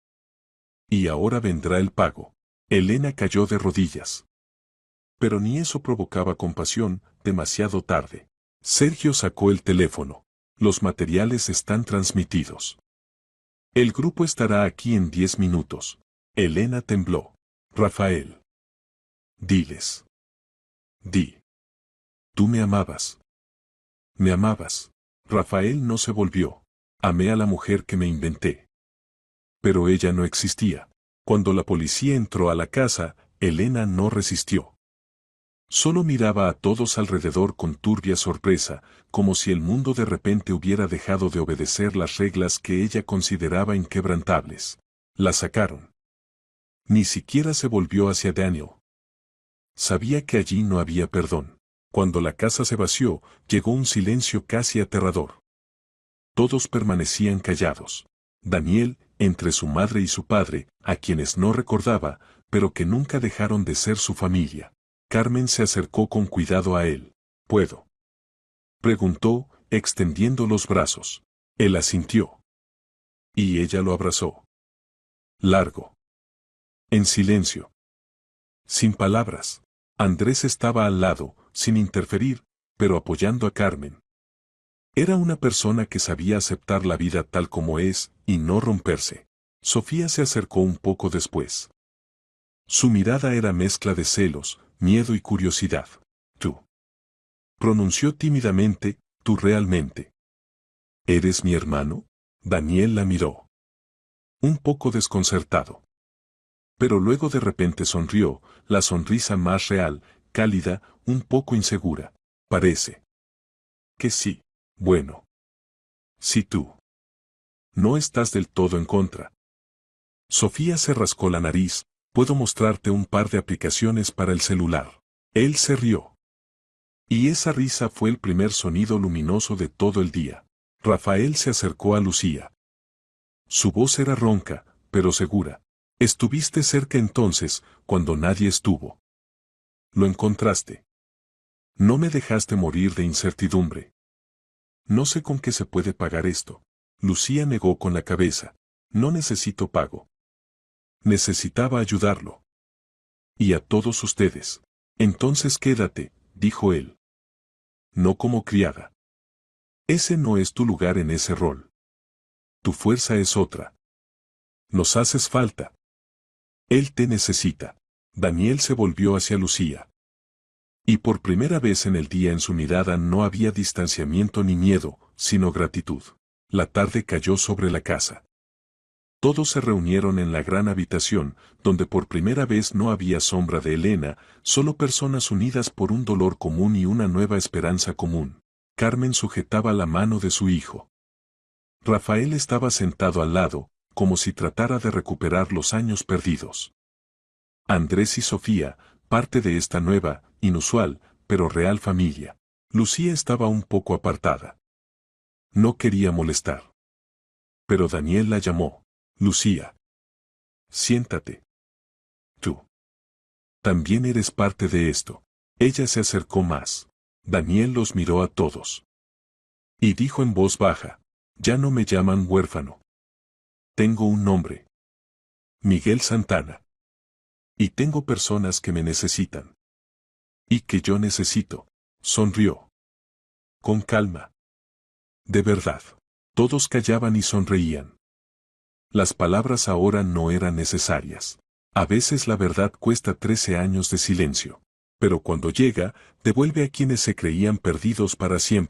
Y ahora vendrá el pago. Elena cayó de rodillas. Pero ni eso provocaba compasión, demasiado tarde. Sergio sacó el teléfono. Los materiales están transmitidos. El grupo estará aquí en 10 minutos. Elena tembló. Rafael. Diles. Di. Tú me amabas. Me amabas. Rafael no se volvió. Amé a la mujer que me inventé. Pero ella no existía. Cuando la policía entró a la casa, Elena no resistió. Solo miraba a todos alrededor con turbia sorpresa, como si el mundo de repente hubiera dejado de obedecer las reglas que ella consideraba inquebrantables. La sacaron. Ni siquiera se volvió hacia Daniel. Sabía que allí no había perdón. Cuando la casa se vació, llegó un silencio casi aterrador. Todos permanecían callados. Daniel, entre su madre y su padre, a quienes no recordaba, pero que nunca dejaron de ser su familia. Carmen se acercó con cuidado a él. ¿Puedo?, preguntó, extendiendo los brazos. Él asintió. Y ella lo abrazó. Largo. En silencio. Sin palabras. Andrés estaba al lado, sin interferir, pero apoyando a Carmen. Era una persona que sabía aceptar la vida tal como es, y no romperse. Sofía se acercó un poco después. Su mirada era mezcla de celos, miedo y curiosidad. Tú. Pronunció tímidamente, tú realmente. ¿Eres mi hermano? Daniel la miró. Un poco desconcertado. Pero luego de repente sonrió, la sonrisa más real, cálida, un poco insegura. Parece que sí. Bueno. Si tú no estás del todo en contra. Sofía se rascó la nariz. Puedo mostrarte un par de aplicaciones para el celular. Él se rió. Y esa risa fue el primer sonido luminoso de todo el día. Rafael se acercó a Lucía. Su voz era ronca, pero segura. Estuviste cerca entonces, cuando nadie estuvo. Lo encontraste. No me dejaste morir de incertidumbre. No sé con qué se puede pagar esto. Lucía negó con la cabeza. No necesito pago. Necesitaba ayudarlo. Y a todos ustedes. Entonces quédate, dijo él. No como criada. Ese no es tu lugar en ese rol. Tu fuerza es otra. Nos haces falta. Él te necesita. Daniel se volvió hacia Lucía. Y por primera vez en el día en su mirada no había distanciamiento ni miedo, sino gratitud. La tarde cayó sobre la casa. Todos se reunieron en la gran habitación, donde por primera vez no había sombra de Elena, solo personas unidas por un dolor común y una nueva esperanza común. Carmen sujetaba la mano de su hijo. Rafael estaba sentado al lado, como si tratara de recuperar los años perdidos. Andrés y Sofía, parte de esta nueva, inusual, pero real familia. Lucía estaba un poco apartada. No quería molestar. Pero Daniel la llamó. Lucía. Siéntate. Tú. También eres parte de esto. Ella se acercó más. Daniel los miró a todos. Y dijo en voz baja, ya no me llaman huérfano. Tengo un nombre. Miguel Santana. Y tengo personas que me necesitan. Y que yo necesito. Sonrió. Con calma. De verdad. Todos callaban y sonreían. Las palabras ahora no eran necesarias. A veces la verdad cuesta 13 años de silencio. Pero cuando llega, devuelve a quienes se creían perdidos para siempre.